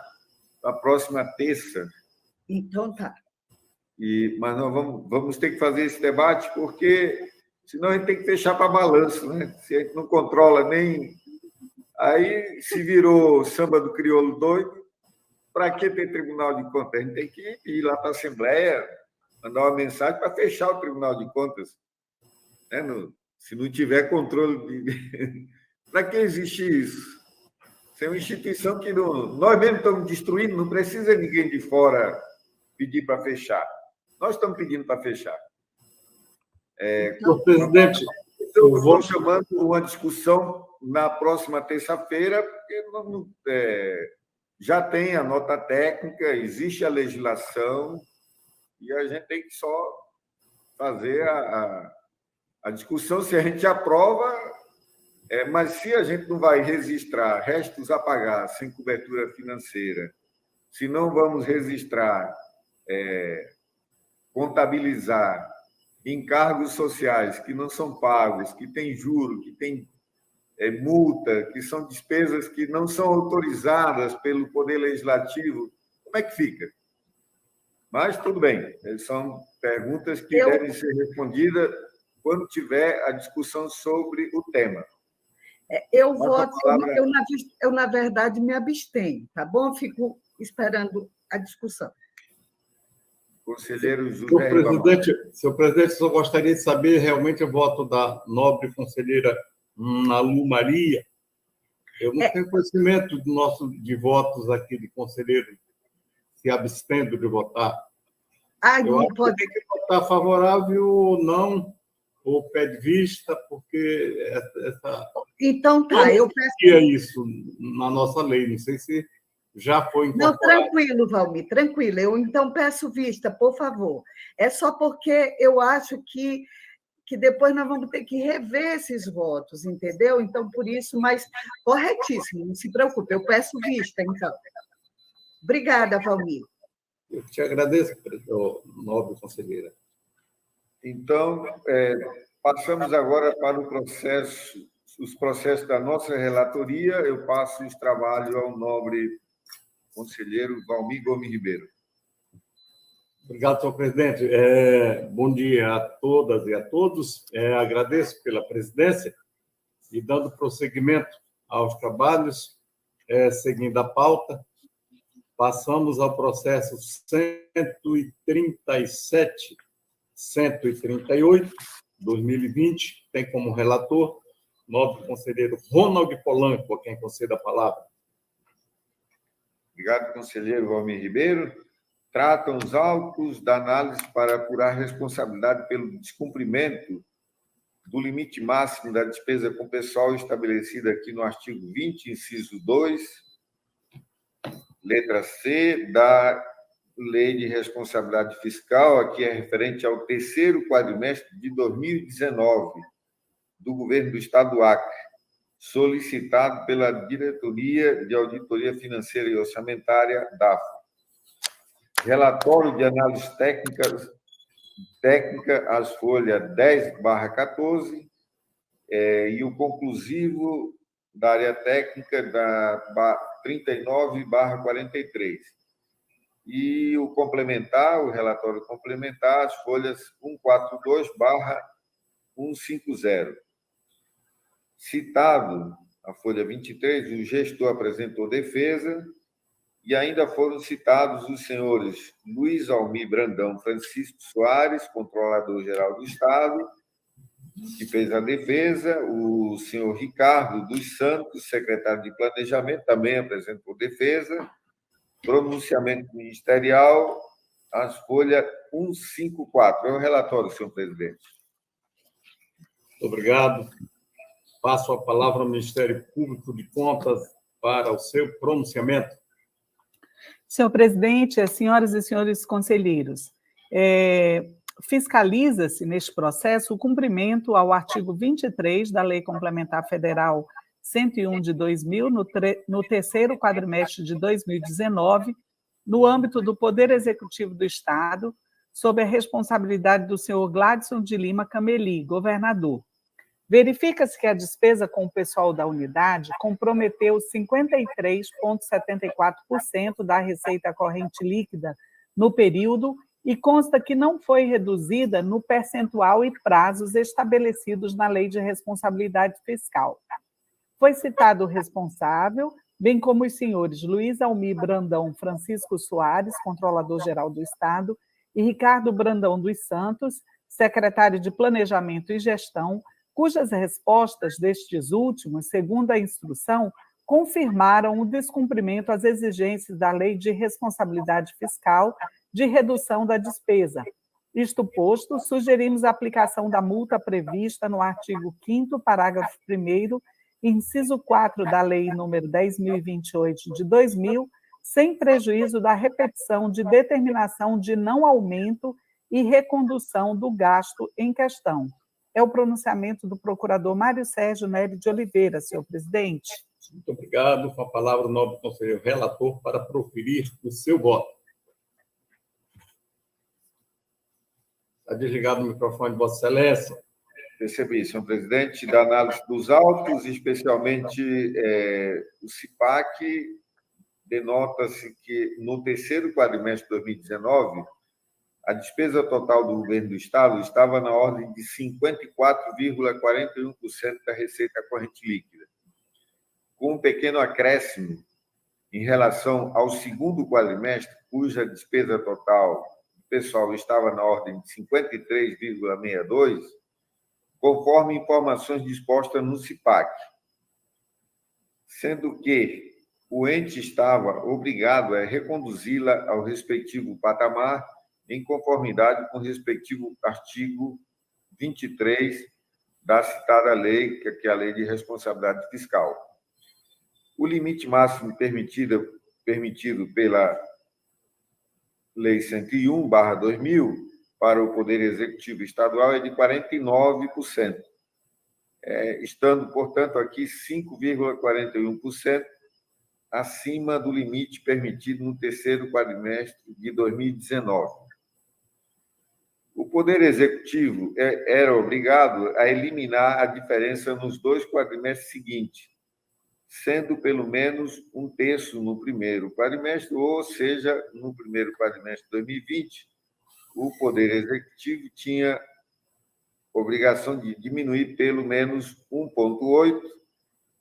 a próxima terça. Então tá. Mas nós vamos ter que fazer esse debate, porque senão a gente tem que fechar para balanço, né? Se a gente não controla nem... Aí se virou samba do crioulo doido, para que ter Tribunal de Contas? A gente tem que ir lá para a Assembleia, mandar uma mensagem para fechar o Tribunal de Contas. Se não tiver controle para que existe isso? Isso é uma instituição que nós mesmos estamos destruindo, não precisa ninguém de fora pedir para fechar. Nós estamos pedindo para fechar. Presidente, eu estou chamando uma discussão na próxima terça-feira, porque já tem a nota técnica, existe a legislação, e a gente tem que só fazer a discussão se a gente aprova, mas se a gente não vai registrar restos a pagar sem cobertura financeira, se não vamos registrar, contabilizar encargos sociais que não são pagos, que têm juro, que têm multa, que são despesas que não são autorizadas pelo Poder Legislativo, como é que fica? Mas tudo bem, são perguntas que devem ser respondidas quando tiver a discussão sobre o tema. Eu, na verdade, me abstenho, tá bom? Fico esperando a discussão. Conselheiro José Senhor presidente, só gostaria de saber realmente o voto da nobre conselheira Nalu Maria. Eu não tenho conhecimento de votos aqui de conselheiro se abstendo de votar. Eu acho que tem que votar favorável ou não, ou pé de vista, porque Então tá, eu peço isso na nossa lei, não sei se já foi incorporado. Não, tranquilo, Valmir, tranquilo. Eu então peço vista, por favor. É só porque eu acho que depois nós vamos ter que rever esses votos, entendeu? Então, por isso, mas corretíssimo, não se preocupe, eu peço vista, então. Obrigada, Valmir. Eu te agradeço, nobre conselheira. Então, passamos agora para os processos da nossa relatoria. Eu passo esse trabalho ao nobre conselheiro Valmir Gomes Ribeiro. Obrigado, senhor presidente. Bom dia a todas e a todos. Agradeço pela presidência e dando prosseguimento aos trabalhos, seguindo a pauta, passamos ao processo 137-138, 2020, tem como relator o nobre conselheiro Ronald Polanco, a quem concedo a palavra. Obrigado, conselheiro Valmir Ribeiro. Tratam os autos da análise para apurar responsabilidade pelo descumprimento do limite máximo da despesa com pessoal estabelecida aqui no artigo 20, inciso 2, letra C, da Lei de Responsabilidade Fiscal, aqui é referente ao terceiro quadrimestre de 2019, do Governo do Estado do Acre, solicitado pela Diretoria de Auditoria Financeira e Orçamentária, DAFO. Relatório de análise técnica, as folhas 10/14, e o conclusivo da área técnica da 39/43. E o complementar, o relatório complementar, as folhas 142/150. Citado a folha 23, o gestor apresentou defesa, e ainda foram citados os senhores Luiz Almir Brandão Francisco Soares, controlador-geral do Estado, que fez a defesa, o senhor Ricardo dos Santos, secretário de Planejamento, também apresentou defesa, pronunciamento ministerial, as folhas 154. É o relatório, senhor presidente. Muito obrigado. Passo a palavra ao Ministério Público de Contas para o seu pronunciamento. Senhor presidente, senhoras e senhores conselheiros, fiscaliza-se neste processo o cumprimento ao artigo 23 da Lei Complementar Federal 101 de 2000, no terceiro quadrimestre de 2019, no âmbito do Poder Executivo do Estado, sob a responsabilidade do senhor Gladson de Lima Cameli, governador. Verifica-se que a despesa com o pessoal da unidade comprometeu 53,74% da receita corrente líquida no período e consta que não foi reduzida no percentual e prazos estabelecidos na Lei de Responsabilidade Fiscal. Foi citado o responsável, bem como os senhores Luiz Almir Brandão Francisco Soares, controlador-geral do Estado, e Ricardo Brandão dos Santos, secretário de Planejamento e Gestão, cujas respostas destes últimos, segundo a instrução, confirmaram o descumprimento às exigências da Lei de Responsabilidade Fiscal de redução da despesa. Isto posto, sugerimos a aplicação da multa prevista no artigo 5º, parágrafo 1º, inciso 4 da Lei nº 10.028 de 2000, sem prejuízo da repetição de determinação de não aumento e recondução do gasto em questão. É o pronunciamento do procurador Mário Sérgio Nery de Oliveira, senhor presidente. Muito obrigado. Com a palavra, o nobre conselheiro relator para proferir o seu voto. Está desligado o microfone de Vossa Excelência. Percebi, senhor presidente, da análise dos autos, especialmente o CIPAC, denota-se que no terceiro quadrimestre de 2019, a despesa total do governo do Estado estava na ordem de 54,41% da receita corrente líquida, com um pequeno acréscimo em relação ao segundo quadrimestre, cuja despesa total do pessoal estava na ordem de 53,62%, conforme informações dispostas no CIPAC, sendo que o ente estava obrigado a reconduzi-la ao respectivo patamar em conformidade com o respectivo artigo 23 da citada lei, que é a Lei de Responsabilidade Fiscal. O limite máximo permitido pela Lei 101/2000 para o Poder Executivo Estadual é de 49%, estando, portanto, aqui 5,41% acima do limite permitido no terceiro quadrimestre de 2019. O Poder Executivo era obrigado a eliminar a diferença nos dois quadrimestres seguintes, sendo pelo menos um terço no primeiro quadrimestre, ou seja, no primeiro quadrimestre de 2020, o Poder Executivo tinha obrigação de diminuir pelo menos 1,8%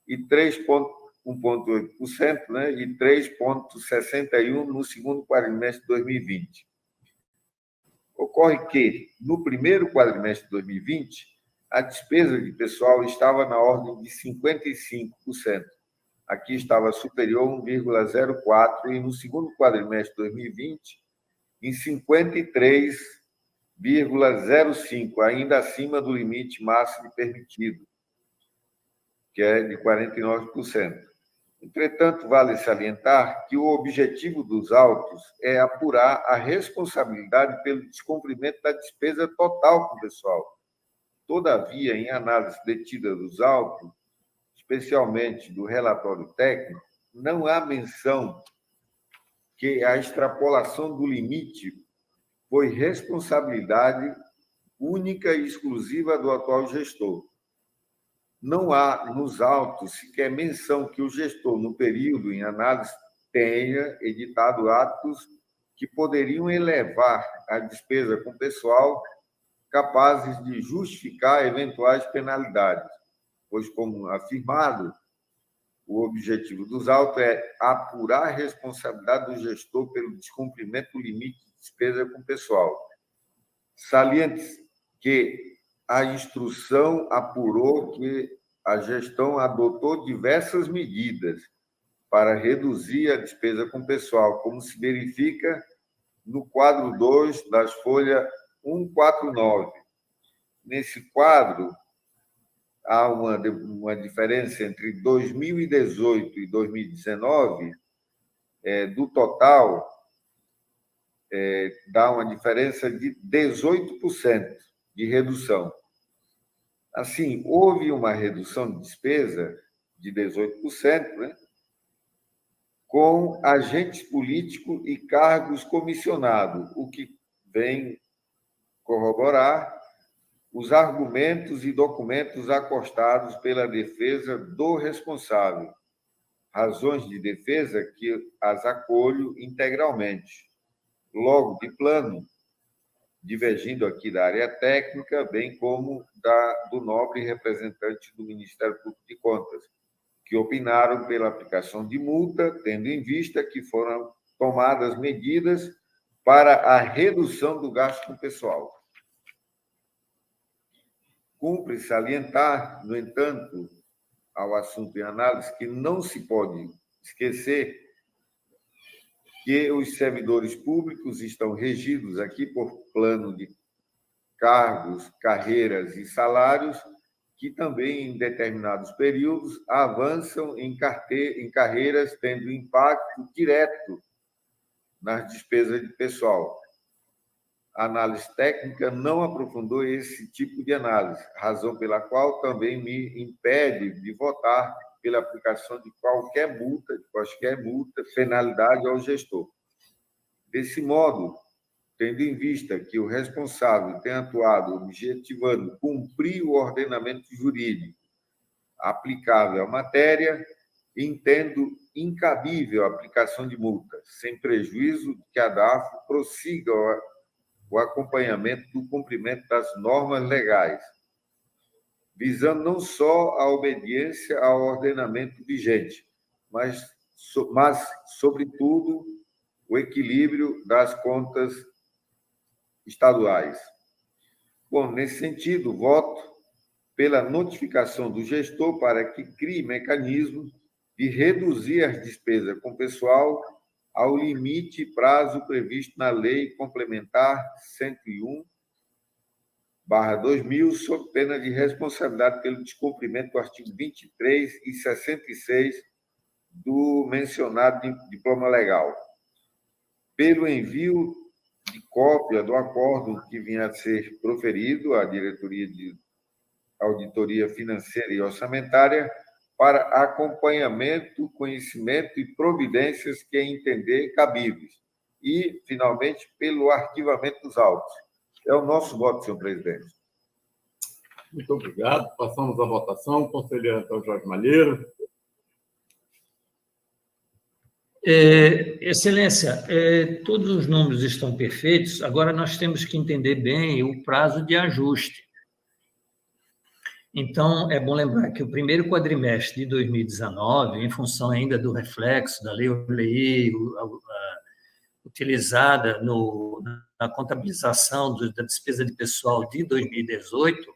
e 1,8%, né, e 3,61% no segundo quadrimestre de 2020. Ocorre que, no primeiro quadrimestre de 2020, a despesa de pessoal estava na ordem de 55%. Aqui estava superior a 1,04%, e no segundo quadrimestre de 2020, em 53,05%, ainda acima do limite máximo permitido, que é de 49%. Entretanto, vale salientar que o objetivo dos autos é apurar a responsabilidade pelo descumprimento da despesa total com o pessoal. Todavia, em análise detida dos autos, especialmente do relatório técnico, não há menção que a extrapolação do limite foi responsabilidade única e exclusiva do atual gestor. Não há nos autos sequer menção que o gestor, no período em análise, tenha editado atos que poderiam elevar a despesa com pessoal capazes de justificar eventuais penalidades, pois, como afirmado, o objetivo dos autos é apurar a responsabilidade do gestor pelo descumprimento do limite de despesa com pessoal. Saliente que a instrução apurou que a gestão adotou diversas medidas para reduzir a despesa com pessoal, como se verifica no quadro 2 das folhas 149. Nesse quadro, há uma diferença entre 2018 e 2019, do total, dá uma diferença de 18% de redução. Assim, houve uma redução de despesa de 18%, né, com agentes políticos e cargos comissionados, o que vem corroborar os argumentos e documentos acostados pela defesa do responsável, razões de defesa que as acolho integralmente. Logo, de plano, divergindo aqui da área técnica, bem como do nobre representante do Ministério Público de Contas, que opinaram pela aplicação de multa, tendo em vista que foram tomadas medidas para a redução do gasto com pessoal. Cumpre salientar, no entanto, ao assunto em análise, que não se pode esquecer que os servidores públicos estão regidos aqui por plano de cargos, carreiras e salários, que também, em determinados períodos, avançam em carreiras tendo impacto direto nas despesas de pessoal. A análise técnica não aprofundou esse tipo de análise, razão pela qual também me impede de votar pela aplicação de qualquer multa, penalidade ao gestor. Desse modo, tendo em vista que o responsável tem atuado objetivando cumprir o ordenamento jurídico aplicável à matéria, entendo incabível a aplicação de multa, sem prejuízo de que a DAFO prossiga o acompanhamento do cumprimento das normas legais, visando não só a obediência ao ordenamento vigente, mas sobretudo, o equilíbrio das contas estaduais. Bom, nesse sentido, voto pela notificação do gestor para que crie mecanismo de reduzir as despesas com pessoal ao limite e prazo previsto na Lei Complementar 101/2000, sob pena de responsabilidade pelo descumprimento do artigo 23 e 66 do mencionado diploma legal. Pelo envio de cópia do acordo que vinha a ser proferido à Diretoria de Auditoria Financeira e Orçamentária para acompanhamento, conhecimento e providências que entender cabíveis. E, finalmente, pelo arquivamento dos autos. É o nosso voto, senhor presidente. Muito obrigado. Passamos à votação. Conselheiro Antônio Jorge Malheiro. Excelência, todos os números estão perfeitos, agora nós temos que entender bem o prazo de ajuste. Então, é bom lembrar que o primeiro quadrimestre de 2019, em função ainda do reflexo da Lei Orleí, utilizada na contabilização da despesa de pessoal de 2018,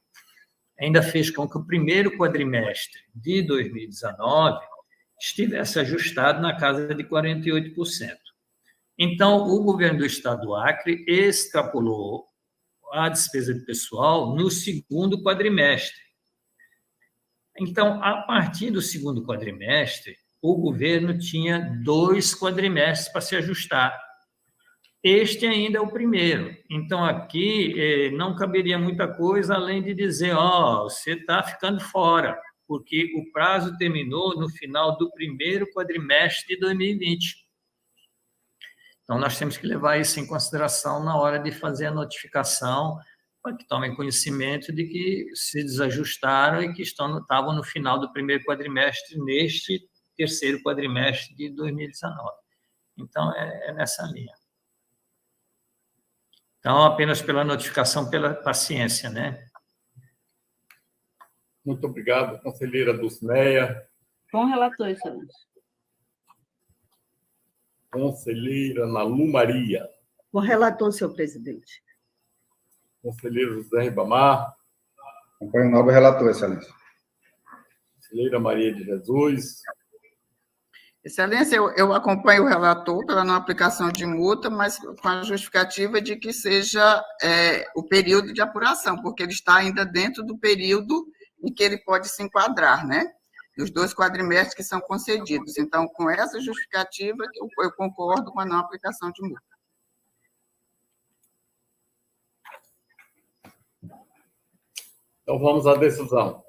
ainda fez com que o primeiro quadrimestre de 2019 estivesse ajustado na casa de 48%. Então, o governo do Estado do Acre extrapolou a despesa de pessoal no segundo quadrimestre. Então, a partir do segundo quadrimestre, o governo tinha 2 quadrimestres para se ajustar. Este ainda é o primeiro. Então, aqui não caberia muita coisa além de dizer, você está ficando fora, porque o prazo terminou no final do primeiro quadrimestre de 2020. Então, nós temos que levar isso em consideração na hora de fazer a notificação, para que tomem conhecimento de que se desajustaram e que estavam no final do primeiro quadrimestre, neste terceiro quadrimestre de 2019. Então, é nessa linha. Então, apenas pela notificação, pela paciência, né? Muito obrigado, conselheira Dulcineia. Com o relator, excelência. Conselheira Nalu Maria. Com o relator, senhor presidente. Conselheiro José Ribamar. Acompanho o nobre relator, excelência. Conselheira Maria de Jesus. Excelência, eu acompanho o relator pela não aplicação de multa, mas com a justificativa de que seja o período de apuração, porque ele está ainda dentro do período em que ele pode se enquadrar, né? Os 2 quadrimestres que são concedidos. Então, com essa justificativa, eu concordo com a não aplicação de multa. Então, vamos à decisão.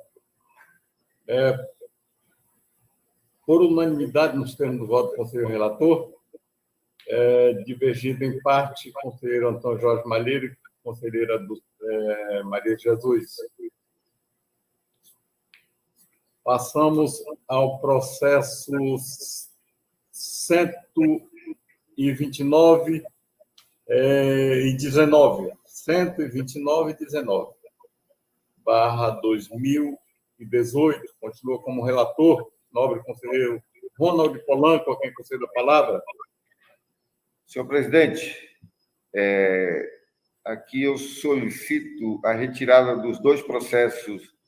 Por unanimidade nos termos do voto do conselheiro relator, divergido em parte, conselheiro Antônio Jorge Malheiro e conselheira Maria de Jesus. Passamos ao processo 129 e 19. 129 e 19. Barra 2018. Continua como relator, nobre conselheiro Ronald Polanco, a quem concedo a palavra. Senhor presidente, aqui eu solicito a retirada dos 2 processos,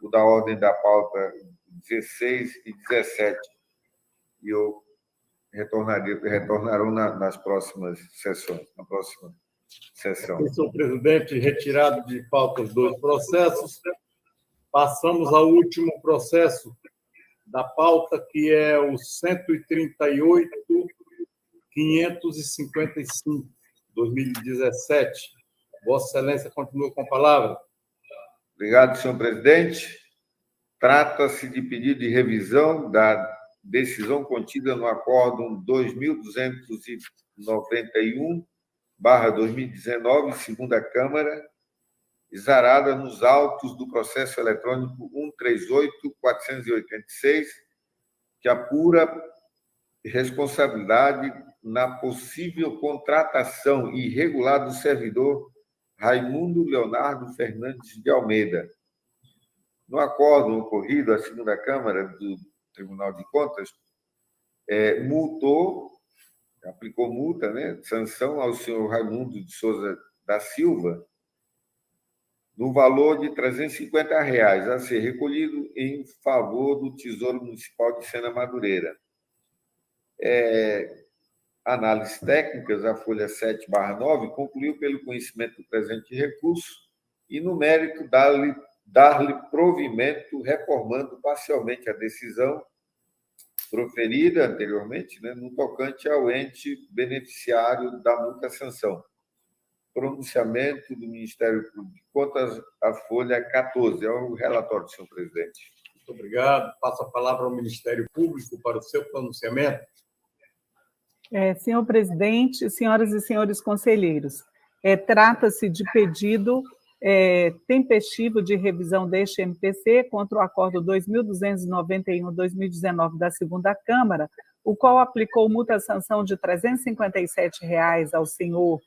o da ordem da pauta 16 e 17, e eu retornarão nas próximas sessões, na próxima sessão. Senhor presidente, retirado de pauta os 2 processos. Passamos ao último processo da pauta, que é o 138.555, 2017. Vossa Excelência continua com a palavra. Obrigado, senhor presidente. Trata-se de pedido de revisão da decisão contida no Acórdão 2291/2019, segunda Câmara, exarada nos autos do processo eletrônico 138.486, que apura responsabilidade na possível contratação irregular do servidor Raimundo Leonardo Fernandes de Almeida. No acórdão ocorrido, a segunda Câmara do Tribunal de Contas aplicou multa, né, sanção ao senhor Raimundo de Souza da Silva, no valor de R$ 350 a ser recolhido em favor do Tesouro Municipal de Sena Madureira. Análises técnicas, a folha 7/9, concluiu pelo conhecimento do presente recurso e, no mérito, dar-lhe provimento, reformando parcialmente a decisão proferida anteriormente, né, no tocante ao ente beneficiário da multa-sanção. Pronunciamento do Ministério Público de Contas, a folha 14. É o relatório, senhor presidente. Muito obrigado. Passo a palavra ao Ministério Público para o seu pronunciamento. Senhor presidente, senhoras e senhores conselheiros, trata-se de pedido tempestivo de revisão deste MPC contra o Acórdão 2291/2019 da segunda Câmara, o qual aplicou multa-sanção de R$ 357 ao senhor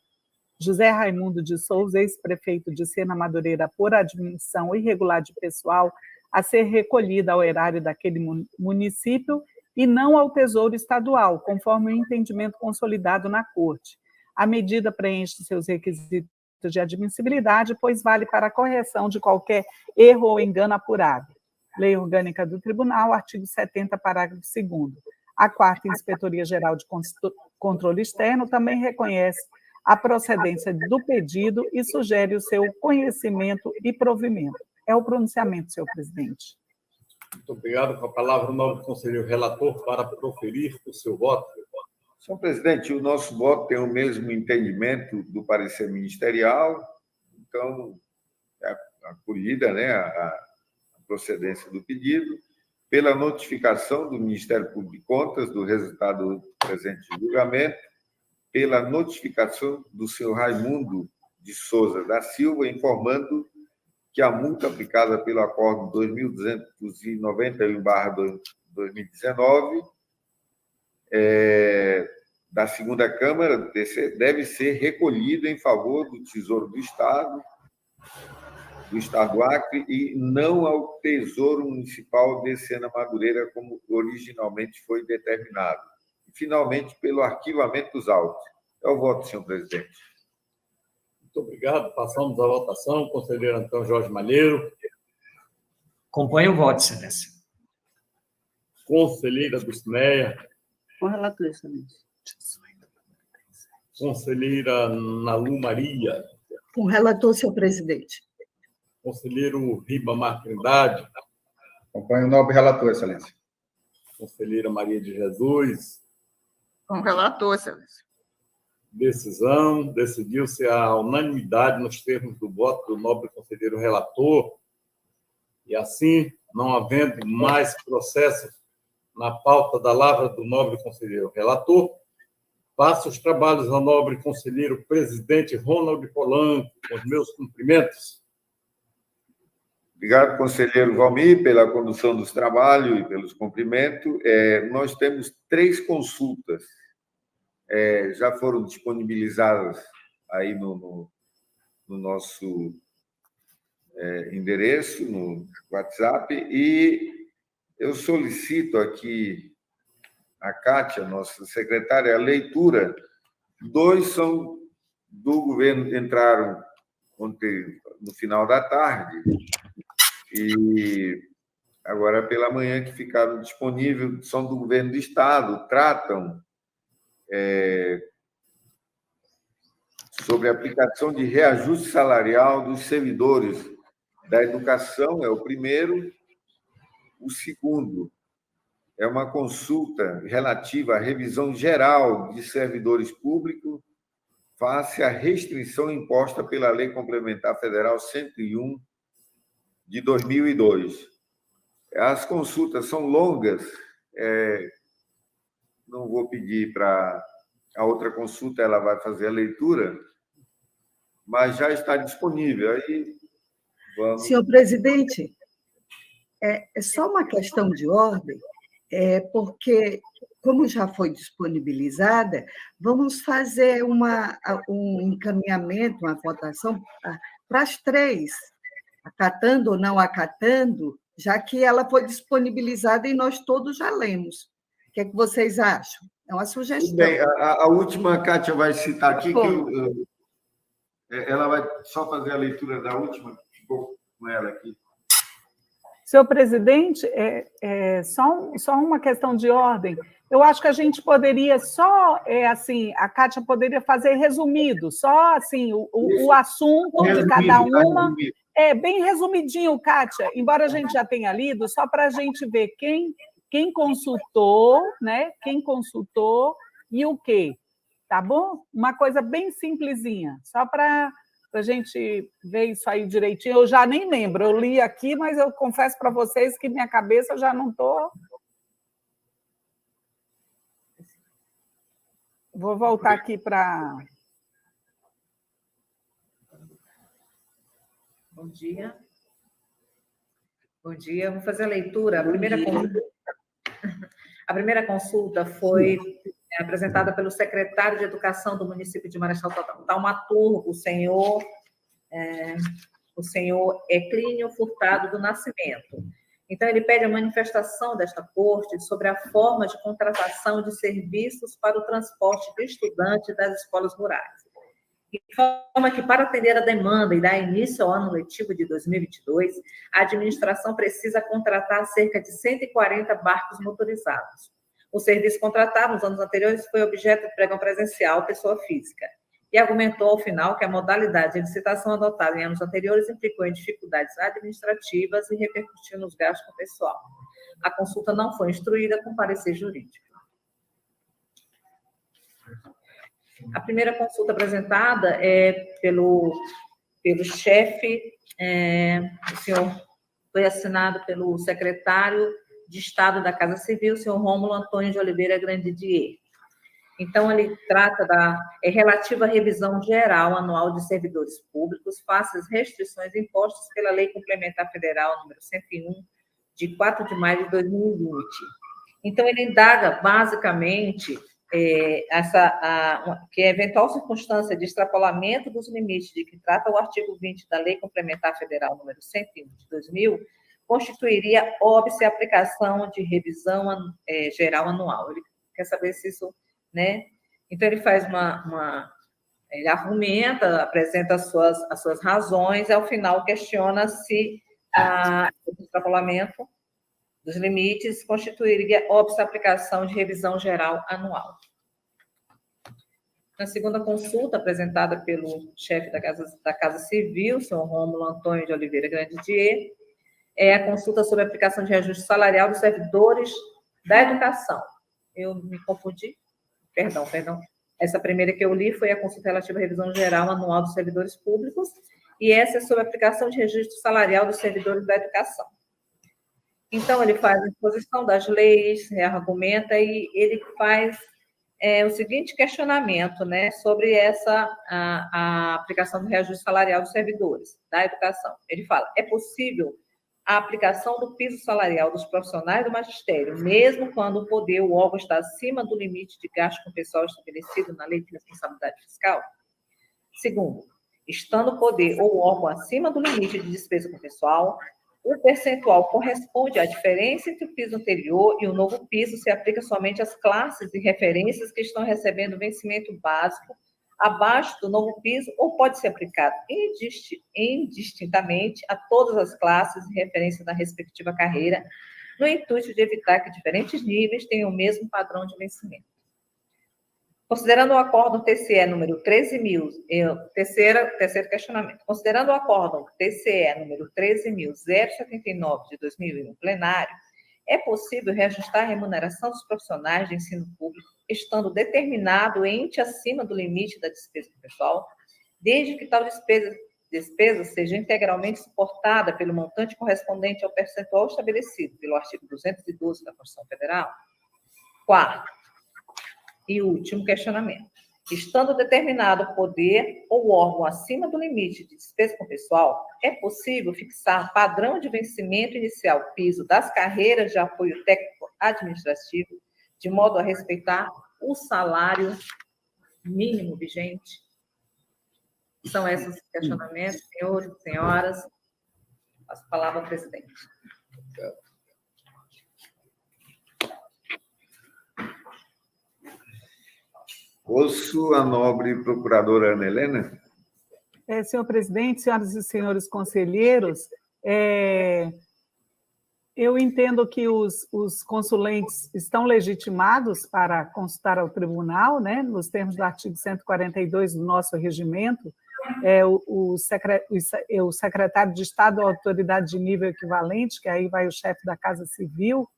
José Raimundo de Souza, ex-prefeito de Sena Madureira, por admissão irregular de pessoal a ser recolhida ao erário daquele município e não ao Tesouro Estadual, conforme o entendimento consolidado na Corte. A medida preenche seus requisitos de admissibilidade, pois vale para a correção de qualquer erro ou engano apurado. Lei Orgânica do Tribunal, artigo 70, parágrafo 2º. A 4ª Inspetoria-Geral de Controle Externo também reconhece a procedência do pedido e sugere o seu conhecimento e provimento. É o pronunciamento, senhor presidente. Muito obrigado. Com a palavra, o novo conselheiro relator para proferir o seu voto. Senhor presidente, o nosso voto tem o mesmo entendimento do parecer ministerial, então, acolhida, né, a procedência do pedido, pela notificação do Ministério Público de Contas do resultado do presente julgamento, pela notificação do senhor Raimundo de Souza da Silva, informando que a multa aplicada pelo Acordo 2291/2019 da segunda Câmara deve ser recolhida em favor do Tesouro do Estado do Acre, e não ao Tesouro Municipal de Sena Madureira, como originalmente foi determinado. E, finalmente, pelo arquivamento dos autos. É o voto, senhor presidente. Muito obrigado. Passamos à votação. Conselheiro Antônio Jorge Malheiro. Acompanho o voto, excelência. Conselheira Dulcineia. Com relator, excelência. Conselheira Nalu Maria. Com relator, senhor presidente. Conselheiro Ribamar Trindade. Acompanho o nobre relator, excelência. Conselheira Maria de Jesus. Com relator, excelência. Decisão. Decidiu-se a unanimidade nos termos do voto do nobre conselheiro relator. E assim, não havendo mais processos na pauta da lavra do nobre conselheiro relator, passo os trabalhos ao nobre conselheiro presidente Ronald Polanco, com os meus cumprimentos. Obrigado, conselheiro Valmir, pela condução dos trabalhos e pelos cumprimentos. Nós temos 3 consultas, já foram disponibilizadas aí no nosso endereço, no WhatsApp, e eu solicito aqui a Kátia, nossa secretária, a leitura. 2 são do governo, entraram ontem no final da tarde, e agora pela manhã que ficaram disponíveis, são do governo do Estado, tratam sobre a aplicação de reajuste salarial dos servidores da educação, é o primeiro. O segundo é uma consulta relativa à revisão geral de servidores públicos face à restrição imposta pela Lei Complementar Federal 101 de 2002. As consultas são longas, não vou pedir para a outra consulta, ela vai fazer a leitura, mas já está disponível. Aí vamos. Senhor presidente, é só uma questão de ordem, porque, como já foi disponibilizada, vamos fazer um encaminhamento, uma votação para as 3, acatando ou não acatando, já que ela foi disponibilizada e nós todos já lemos. O que é que vocês acham? É uma sugestão. Bem, a última, a Kátia vai citar aqui, que ela vai só fazer a leitura da última, que ficou com ela aqui. Senhor presidente, só uma questão de ordem. Eu acho que a gente poderia só, a Kátia poderia fazer resumido, só assim, o assunto de cada uma. Bem resumidinho, Kátia, embora a gente já tenha lido, só para a gente ver quem consultou, né? Quem consultou e o quê, tá bom? Uma coisa bem simplesinha, só para a gente ver isso aí direitinho. Eu já nem lembro, eu li aqui, mas eu confesso para vocês que minha cabeça já não estou... Vou voltar aqui para... Bom dia. Bom dia. Vou fazer a leitura. A primeira consulta foi apresentada pelo secretário de Educação do município de Marechal Taumaturgo, o senhor Eclínio Furtado do Nascimento. Então, ele pede a manifestação desta corte sobre a forma de contratação de serviços para o transporte de estudantes das escolas rurais. Informa que, para atender a demanda e dar início ao ano letivo de 2022, a administração precisa contratar cerca de 140 barcos motorizados. O serviço contratado nos anos anteriores foi objeto de pregão presencial, pessoa física, e argumentou, ao final, que a modalidade de licitação adotada em anos anteriores implicou em dificuldades administrativas e repercutiu nos gastos com o pessoal. A consulta não foi instruída com parecer jurídico. A primeira consulta apresentada é pelo chefe, o senhor, foi assinado pelo secretário de Estado da Casa Civil, o senhor Rômulo Antônio de Oliveira Grandidier. Então, ele trata relativa à revisão geral anual de servidores públicos, face às restrições impostas pela Lei Complementar Federal número 101, de 4 de maio de 2020. Então, ele indaga, basicamente, que a eventual circunstância de extrapolamento dos limites de que trata o artigo 20 da Lei Complementar Federal número 101 de 2000 constituiria óbice a aplicação de revisão geral anual. Ele quer saber se isso, né? Então, ele faz ele argumenta, apresenta as suas razões, e, ao final, questiona se o extrapolamento dos limites constituiria óbice a aplicação de revisão geral anual. Na segunda consulta, apresentada pelo chefe da Casa Civil, senhor Rômulo Antônio de Oliveira Grandidier, é a consulta sobre a aplicação de reajuste salarial dos servidores da educação. Eu me confundi? Perdão. Essa primeira que eu li foi a consulta relativa à revisão geral anual dos servidores públicos, e essa é sobre a aplicação de registro salarial dos servidores da educação. Então, ele faz a exposição das leis, argumenta, e ele faz o seguinte questionamento, né, sobre a aplicação do reajuste salarial dos servidores da educação. Ele fala, é possível a aplicação do piso salarial dos profissionais do magistério, mesmo quando o poder, o órgão, está acima do limite de gasto com pessoal estabelecido na Lei de Responsabilidade Fiscal? Segundo, estando o poder ou o órgão acima do limite de despesa com pessoal, o percentual corresponde à diferença entre o piso anterior e o novo piso se aplica somente às classes e referências que estão recebendo vencimento básico abaixo do novo piso, ou pode ser aplicado indistintamente a todas as classes e referências da respectiva carreira, no intuito de evitar que diferentes níveis tenham o mesmo padrão de vencimento. Considerando o acórdão TCE número 13.000, terceiro questionamento, considerando o acórdão TCE número 13.079 de 2001 plenário, é possível reajustar a remuneração dos profissionais de ensino público, estando determinado ente acima do limite da despesa pessoal, desde que tal despesa seja integralmente suportada pelo montante correspondente ao percentual estabelecido pelo artigo 212 da Constituição Federal? Quarto e último questionamento. Estando determinado o poder ou órgão acima do limite de despesa com pessoal, é possível fixar padrão de vencimento inicial piso das carreiras de apoio técnico administrativo, de modo a respeitar o salário mínimo vigente? São esses questionamentos, senhores e senhoras. Passo a palavra ao presidente. Ouço a nobre procuradora Ana Helena. Senhor presidente, senhoras e senhores conselheiros, eu entendo que os consulentes estão legitimados para consultar ao tribunal, né, nos termos do artigo 142 do nosso regimento. O secretário de Estado ou autoridade de nível equivalente, que aí vai o chefe da Casa Civil.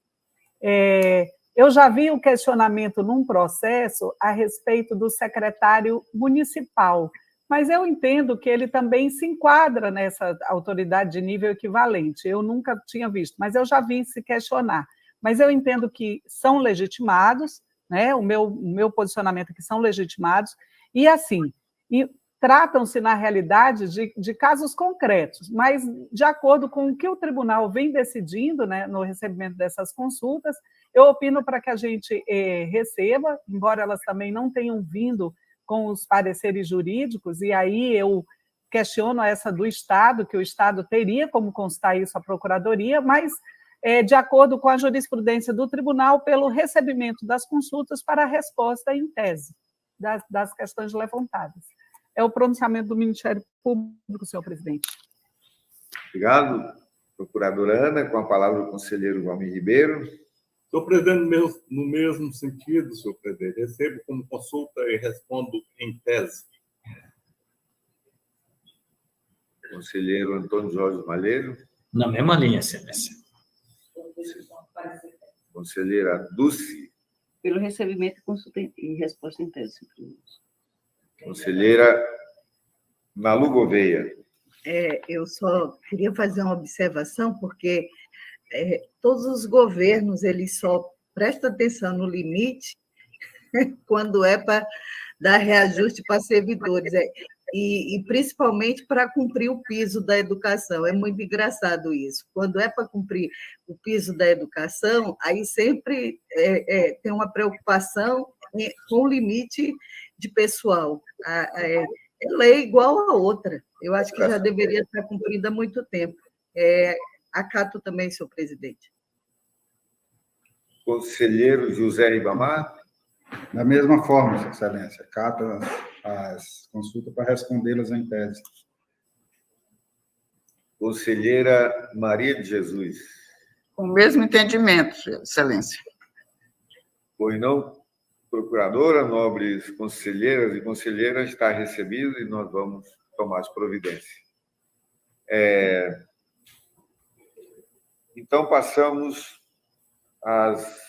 Eu já vi o questionamento num processo a respeito do secretário municipal, mas eu entendo que ele também se enquadra nessa autoridade de nível equivalente. Eu nunca tinha visto, mas eu já vi se questionar. Mas eu entendo que são legitimados, né? O meu posicionamento é que são legitimados, e assim, tratam-se, na realidade, de casos concretos, mas de acordo com o que o tribunal vem decidindo, né, no recebimento dessas consultas, eu opino para que a gente receba, embora elas também não tenham vindo com os pareceres jurídicos, e aí eu questiono essa do Estado, que o Estado teria como constar isso à Procuradoria, mas de acordo com a jurisprudência do tribunal, pelo recebimento das consultas para a resposta em tese das questões levantadas. É o pronunciamento do Ministério Público, senhor presidente. Obrigado, procuradora Ana. Com a palavra o conselheiro Valmir Ribeiro. Senhor presidente, no mesmo sentido, senhor presidente, recebo como consulta e respondo em tese. Conselheiro Antônio Jorge Malheiro. Na mesma linha, excelência. Conselheira Dulce. Pelo recebimento e consulta e resposta em tese, senhor presidente. Conselheira Malu Gouveia. Eu só queria fazer uma observação, porque todos os governos eles só prestam atenção no limite quando é para dar reajuste para servidores, e principalmente para cumprir o piso da educação. É muito engraçado isso. Quando é para cumprir o piso da educação, aí sempre tem uma preocupação com o limite de pessoal. Lei igual a outra. Eu acho que já deveria estar cumprida há muito tempo. Acato também, senhor presidente. Conselheiro José Ribamar. Da mesma forma, Sua Excelência, acato as consultas para respondê-las em tese. Conselheira Maria de Jesus. Com o mesmo entendimento, Excelência. Pois não, procuradora, nobres conselheiras e conselheiras, está recebido e nós vamos tomar as providências. Então, passamos às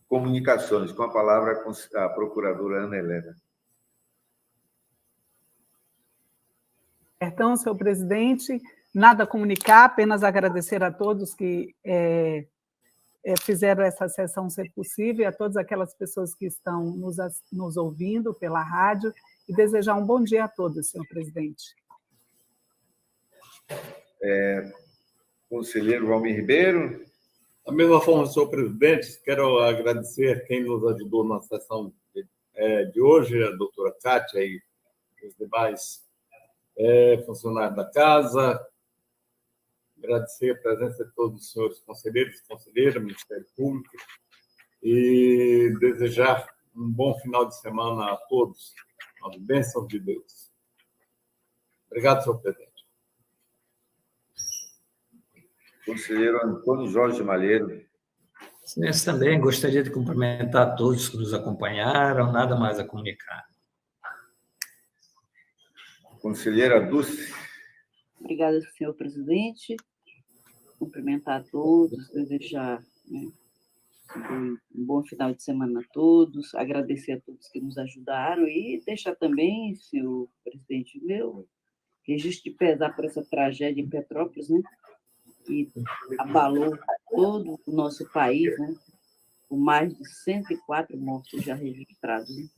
comunicações. Com a palavra, a procuradora Ana Helena. Então, senhor presidente, nada a comunicar, apenas agradecer a todos que fizeram essa sessão ser possível, e a todas aquelas pessoas que estão nos ouvindo pela rádio, e desejar um bom dia a todos, senhor presidente. Conselheiro Valmir Ribeiro. Da mesma forma, senhor presidente, quero agradecer quem nos ajudou na sessão de hoje, a doutora Kátia e os demais funcionários da casa. Agradecer a presença de todos os senhores conselheiros e conselheiras, Ministério Público, e desejar um bom final de semana a todos, as bênçãos de Deus. Obrigado, senhor presidente. Conselheiro Antônio Jorge Malheiro. Excelência, também gostaria de cumprimentar todos que nos acompanharam, nada mais a comunicar. Conselheira Dulce. Obrigada, senhor presidente. Cumprimentar a todos, desejar um bom final de semana a todos, agradecer a todos que nos ajudaram e deixar também, senhor presidente, meu registro de pesar por essa tragédia em Petrópolis, né? Que abalou todo o nosso país, né? Com mais de 104 mortos já registrados. Né?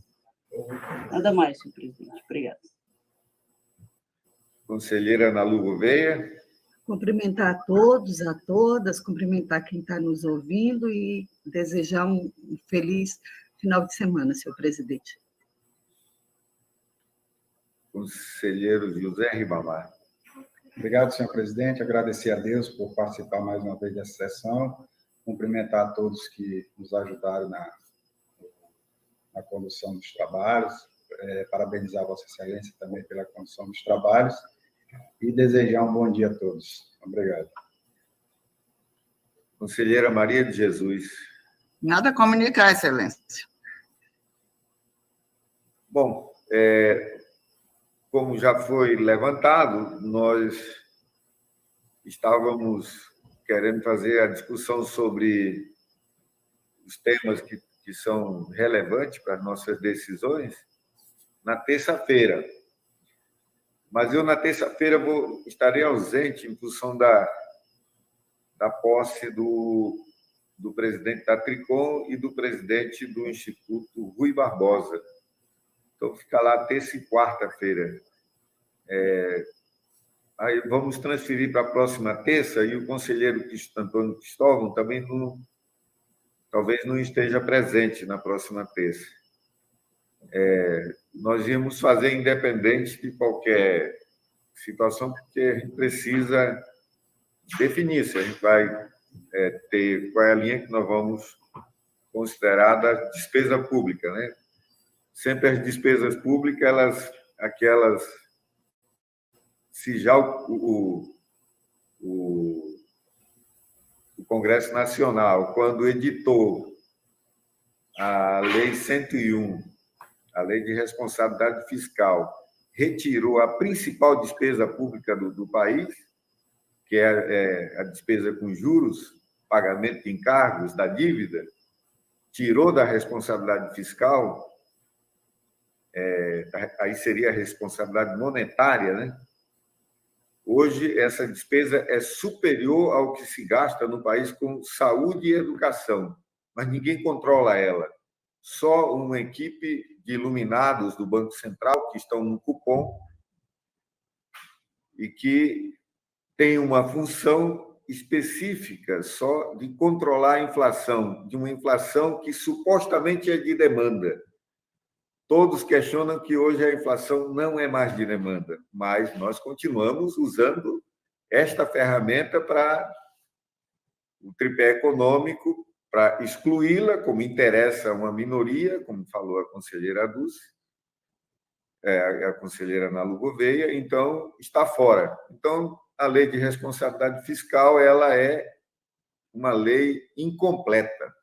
Nada mais, senhor presidente. Obrigada. Conselheira Ana Lu Gouveia. Cumprimentar a todos, a todas, cumprimentar quem está nos ouvindo e desejar um feliz final de semana, senhor presidente. Conselheiro José Ribamar. Obrigado, senhor presidente. Agradecer a Deus por participar mais uma vez dessa sessão. Cumprimentar a todos que nos ajudaram na condução dos trabalhos. Parabenizar a Vossa Excelência também pela condução dos trabalhos. E desejar um bom dia a todos. Obrigado. Conselheira Maria de Jesus. Nada a comunicar, Excelência. Bom, como já foi levantado, nós estávamos querendo fazer a discussão sobre os temas que são relevantes para as nossas decisões na terça-feira. Mas eu, na terça-feira, estarei ausente em função da posse do presidente da Tricom e do presidente do Instituto Rui Barbosa. Então, fica lá terça e quarta-feira. Aí vamos transferir para a próxima terça, e o conselheiro Antônio Cristóvão também talvez não esteja presente na próxima terça. Nós íamos fazer independente de qualquer situação, porque a gente precisa definir se a gente vai ter qual é a linha que nós vamos considerar da despesa pública, né? Sempre as despesas públicas, se já o Congresso Nacional, quando editou a Lei 101, a Lei de Responsabilidade Fiscal, retirou a principal despesa pública do país, que é a despesa com juros, pagamento de encargos, da dívida, tirou da responsabilidade fiscal, aí seria a responsabilidade monetária, né? Hoje, essa despesa é superior ao que se gasta no país com saúde e educação, mas ninguém controla ela. só uma equipe de iluminados do Banco Central, que estão no cupom, e que tem uma função específica só de controlar a inflação, de uma inflação que supostamente é de demanda. Todos questionam que hoje a inflação não é mais de demanda, mas nós continuamos usando esta ferramenta para o tripé econômico, para excluí-la, como interessa a uma minoria, como falou a conselheira Dulce, a conselheira Nalu Gouveia, então está fora. Então, a lei de responsabilidade fiscal ela é uma lei incompleta.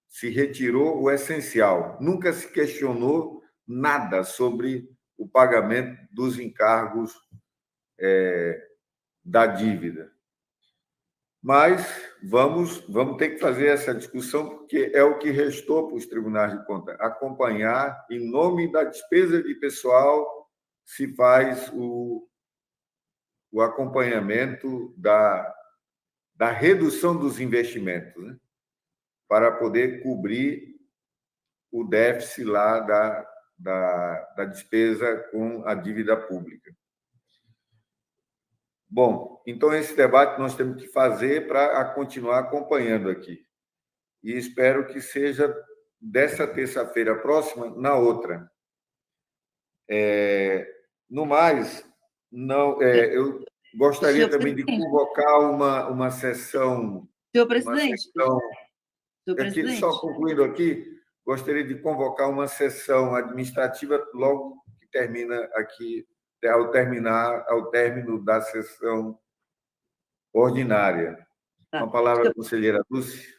Se retirou o essencial. Nunca se questionou nada sobre o pagamento dos encargos da dívida. Mas vamos ter que fazer essa discussão, porque é o que restou para os tribunais de contas, acompanhar, em nome da despesa de pessoal, se faz o acompanhamento da redução dos investimentos, né? Para poder cobrir o déficit lá da despesa com a dívida pública. Bom, então esse debate nós temos que fazer para continuar acompanhando aqui. E espero que seja dessa terça-feira próxima, na outra. No mais, não, eu gostaria também de convocar uma sessão... Senhor presidente, Só concluindo aqui, gostaria de convocar uma sessão administrativa logo que termina aqui, ao término da sessão ordinária. Tá. Uma palavra, conselheira Dulce.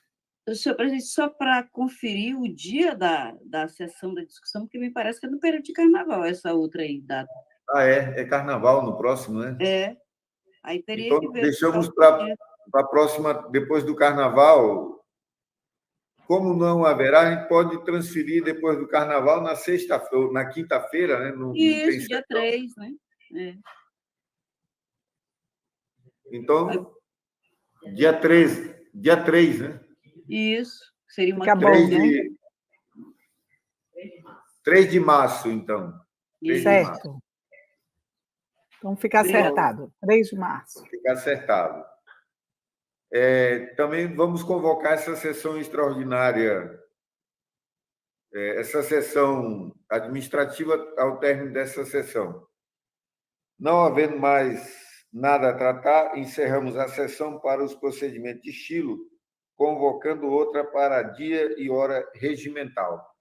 Senhor presidente, só para conferir o dia da sessão da discussão, porque me parece que é no período de carnaval, essa outra aí, data. É carnaval no próximo, né? Aí teria então, que ver. Deixamos para a próxima, depois do carnaval. Como não haverá, a gente pode transferir depois do carnaval na sexta-feira, na quinta-feira, né? Isso, dia 3, né? Então, dia 3, né? Isso, seria uma... Acabou, 3 de março, então. 3 de março. Certo. Então, fica acertado. 3 de março. Fica acertado. Também vamos convocar essa sessão extraordinária, essa sessão administrativa ao término dessa sessão. Não havendo mais nada a tratar, encerramos a sessão para os procedimentos de estilo, convocando outra para dia e hora regimental.